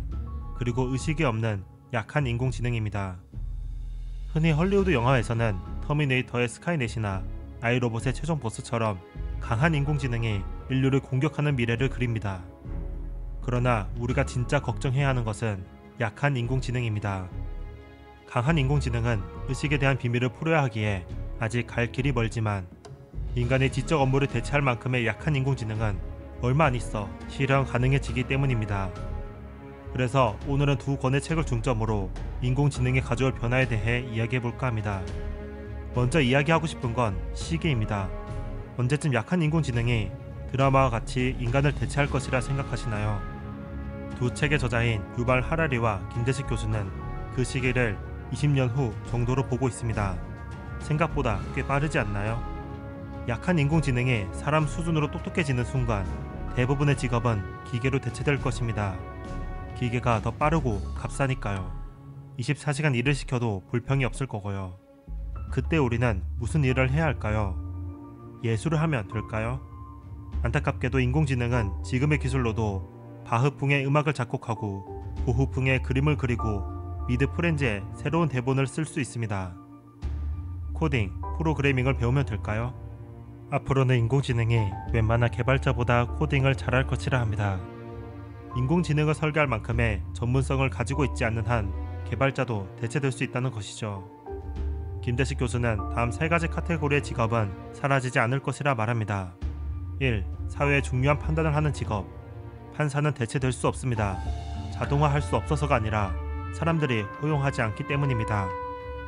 그리고 의식이 없는 약한 인공지능입니다. 흔히 헐리우드 영화에서는 터미네이터의 스카이넷이나 아이로봇의 최종 보스처럼 강한 인공지능이 인류를 공격하는 미래를 그립니다. 그러나 우리가 진짜 걱정해야 하는 것은 약한 인공지능입니다. 강한 인공지능은 의식에 대한 비밀을 풀어야 하기에 아직 갈 길이 멀지만 인간의 지적 업무를 대체할 만큼의 약한 인공지능은 얼마 안 있어 실현 가능해지기 때문입니다. 그래서 오늘은 두 권의 책을 중점으로 인공지능이 가져올 변화에 대해 이야기해볼까 합니다. 먼저 이야기하고 싶은 건 시기입니다. 언제쯤 약한 인공지능이 드라마와 같이 인간을 대체할 것이라 생각하시나요? 두 책의 저자인 유발 하라리와 김대식 교수는 그 시기를 20년 후 정도로 보고 있습니다. 생각보다 꽤 빠르지 않나요? 약한 인공지능이 사람 수준으로 똑똑해지는 순간 대부분의 직업은 기계로 대체될 것입니다. 기계가 더 빠르고 값싸니까요. 24시간 일을 시켜도 불평이 없을 거고요. 그때 우리는 무슨 일을 해야 할까요? 예술을 하면 될까요? 안타깝게도 인공지능은 지금의 기술로도 바흐풍의 음악을 작곡하고 고흐풍의 그림을 그리고 미드 프렌즈의 새로운 대본을 쓸 수 있습니다. 코딩, 프로그래밍을 배우면 될까요? 앞으로는 인공지능이 웬만한 개발자보다 코딩을 잘할 것이라 합니다. 인공지능을 설계할 만큼의 전문성을 가지고 있지 않는 한 개발자도 대체될 수 있다는 것이죠. 김대식 교수는 다음 세 가지 카테고리의 직업은 사라지지 않을 것이라 말합니다. 1. 사회의 중요한 판단을 하는 직업. 판사는 대체될 수 없습니다. 자동화할 수 없어서가 아니라 사람들이 허용하지 않기 때문입니다.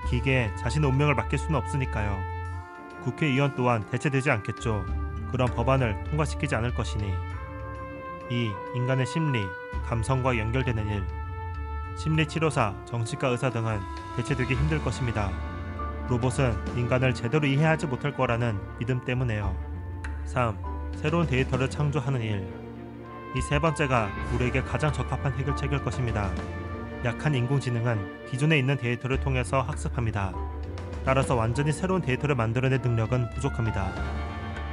기계에 자신의 운명을 맡길 수는 없으니까요. 국회의원 또한 대체되지 않겠죠. 그런 법안을 통과시키지 않을 것이니. 2. 인간의 심리, 감성과 연결되는 일. 심리치료사, 정치과 의사 등은 대체되기 힘들 것입니다. 로봇은 인간을 제대로 이해하지 못할 거라는 믿음 때문에요. 3. 새로운 데이터를 창조하는 일. 이 세 번째가 우리에게 가장 적합한 해결책일 것입니다. 약한 인공지능은 기존에 있는 데이터를 통해서 학습합니다. 따라서 완전히 새로운 데이터를 만들어낼 능력은 부족합니다.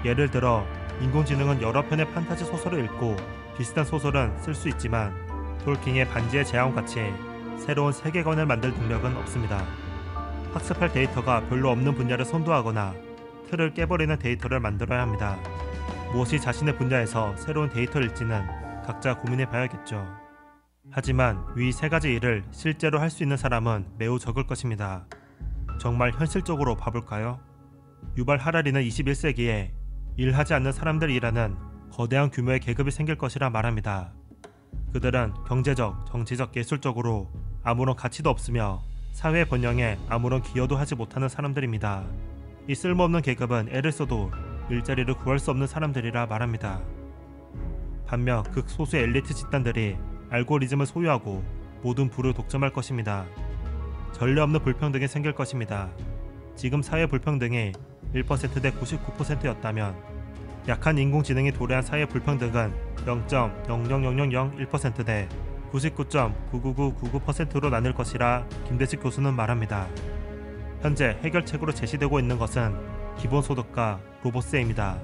예를 들어 인공지능은 여러 편의 판타지 소설을 읽고 비슷한 소설은 쓸 수 있지만 톨킨의 반지의 제왕같이 새로운 세계관을 만들 능력은 없습니다. 학습할 데이터가 별로 없는 분야를 선도하거나 틀을 깨버리는 데이터를 만들어야 합니다. 무엇이 자신의 분야에서 새로운 데이터일지는 각자 고민해 봐야겠죠. 하지만 위 세 가지 일을 실제로 할 수 있는 사람은 매우 적을 것입니다. 정말 현실적으로 봐볼까요? 유발 하라리는 21세기에 일하지 않는 사람들이라는 거대한 규모의 계급이 생길 것이라 말합니다. 그들은 경제적, 정치적, 예술적으로 아무런 가치도 없으며 사회 번영에 아무런 기여도 하지 못하는 사람들입니다. 이 쓸모없는 계급은 애를 써도 일자리를 구할 수 없는 사람들이라 말합니다. 반면 극소수의 엘리트 집단들이 알고리즘을 소유하고 모든 부를 독점할 것입니다. 전례 없는 불평등이 생길 것입니다. 지금 사회 불평등이 1% 대 99%였다면 약한 인공지능이 도래한 사회 불평등은 0.00001% 대 99.99999%로 나뉠 것이라 김대식 교수는 말합니다. 현재 해결책으로 제시되고 있는 것은 기본소득과 로봇세입니다.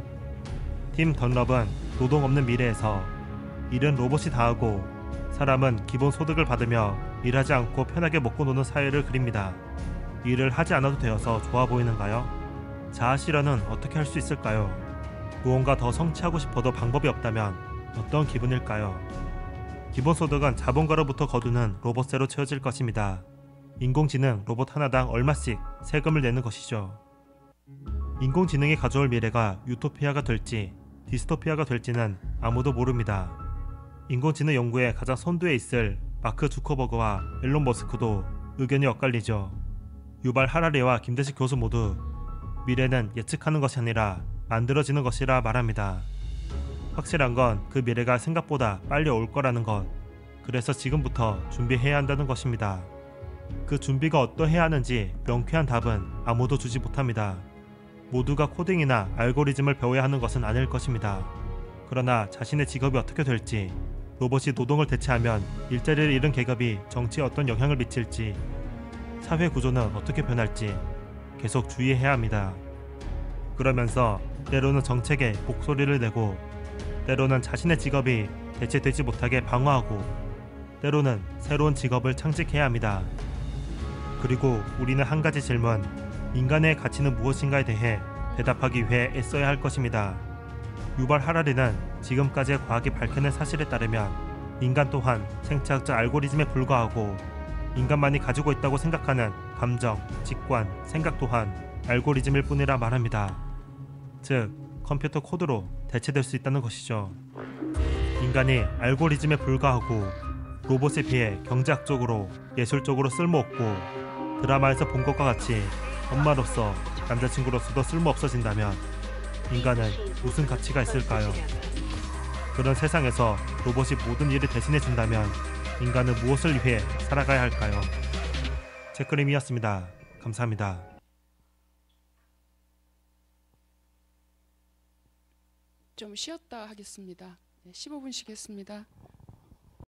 팀 던럽은 노동 없는 미래에서 일은 로봇이 다 하고 사람은 기본소득을 받으며 일하지 않고 편하게 먹고 노는 사회를 그립니다. 일을 하지 않아도 되어서 좋아 보이는가요? 자아 실현은 어떻게 할 수 있을까요? 무언가 더 성취하고 싶어도 방법이 없다면 어떤 기분일까요? 기본소득은 자본가로부터 거두는 로봇세로 채워질 것입니다. 인공지능 로봇 하나당 얼마씩 세금을 내는 것이죠. 인공지능이 가져올 미래가 유토피아가 될지 디스토피아가 될지는 아무도 모릅니다. 인공지능 연구에 가장 선두에 있을 마크 주커버그와 일론 머스크도 의견이 엇갈리죠. 유발 하라리와 김대식 교수 모두 미래는 예측하는 것이 아니라 만들어지는 것이라 말합니다. 확실한 건 그 미래가 생각보다 빨리 올 거라는 것. 그래서 지금부터 준비해야 한다는 것입니다. 그 준비가 어떠해야 하는지 명쾌한 답은 아무도 주지 못합니다. 모두가 코딩이나 알고리즘을 배워야 하는 것은 아닐 것입니다. 그러나 자신의 직업이 어떻게 될지, 로봇이 노동을 대체하면 일자리를 잃은 계급이 정치에 어떤 영향을 미칠지, 사회 구조는 어떻게 변할지 계속 주의해야 합니다. 그러면서 때로는 정책에 목소리를 내고, 때로는 자신의 직업이 대체되지 못하게 방어하고, 때로는 새로운 직업을 창직해야 합니다. 그리고 우리는 한 가지 질문, 인간의 가치는 무엇인가에 대해 대답하기 위해 애써야 할 것입니다. 유발 하라리는 지금까지의 과학이 밝혀낸 사실에 따르면 인간 또한 생체학적 알고리즘에 불과하고 인간만이 가지고 있다고 생각하는 감정, 직관, 생각 또한 알고리즘일 뿐이라 말합니다. 즉, 컴퓨터 코드로 대체될 수 있다는 것이죠. 인간이 알고리즘에 불과하고 로봇에 비해 경제학적으로 예술적으로 쓸모없고 드라마에서 본 것과 같이 엄마로서 남자친구로서도 쓸모없어진다면 인간은 무슨 가치가 있을까요? 그런 세상에서 로봇이 모든 일을 대신해준다면 인간은 무엇을 위해 살아가야 할까요? 체크림이었습니다. 감사합니다. 좀 쉬었다 하겠습니다. 15분씩 했습니다.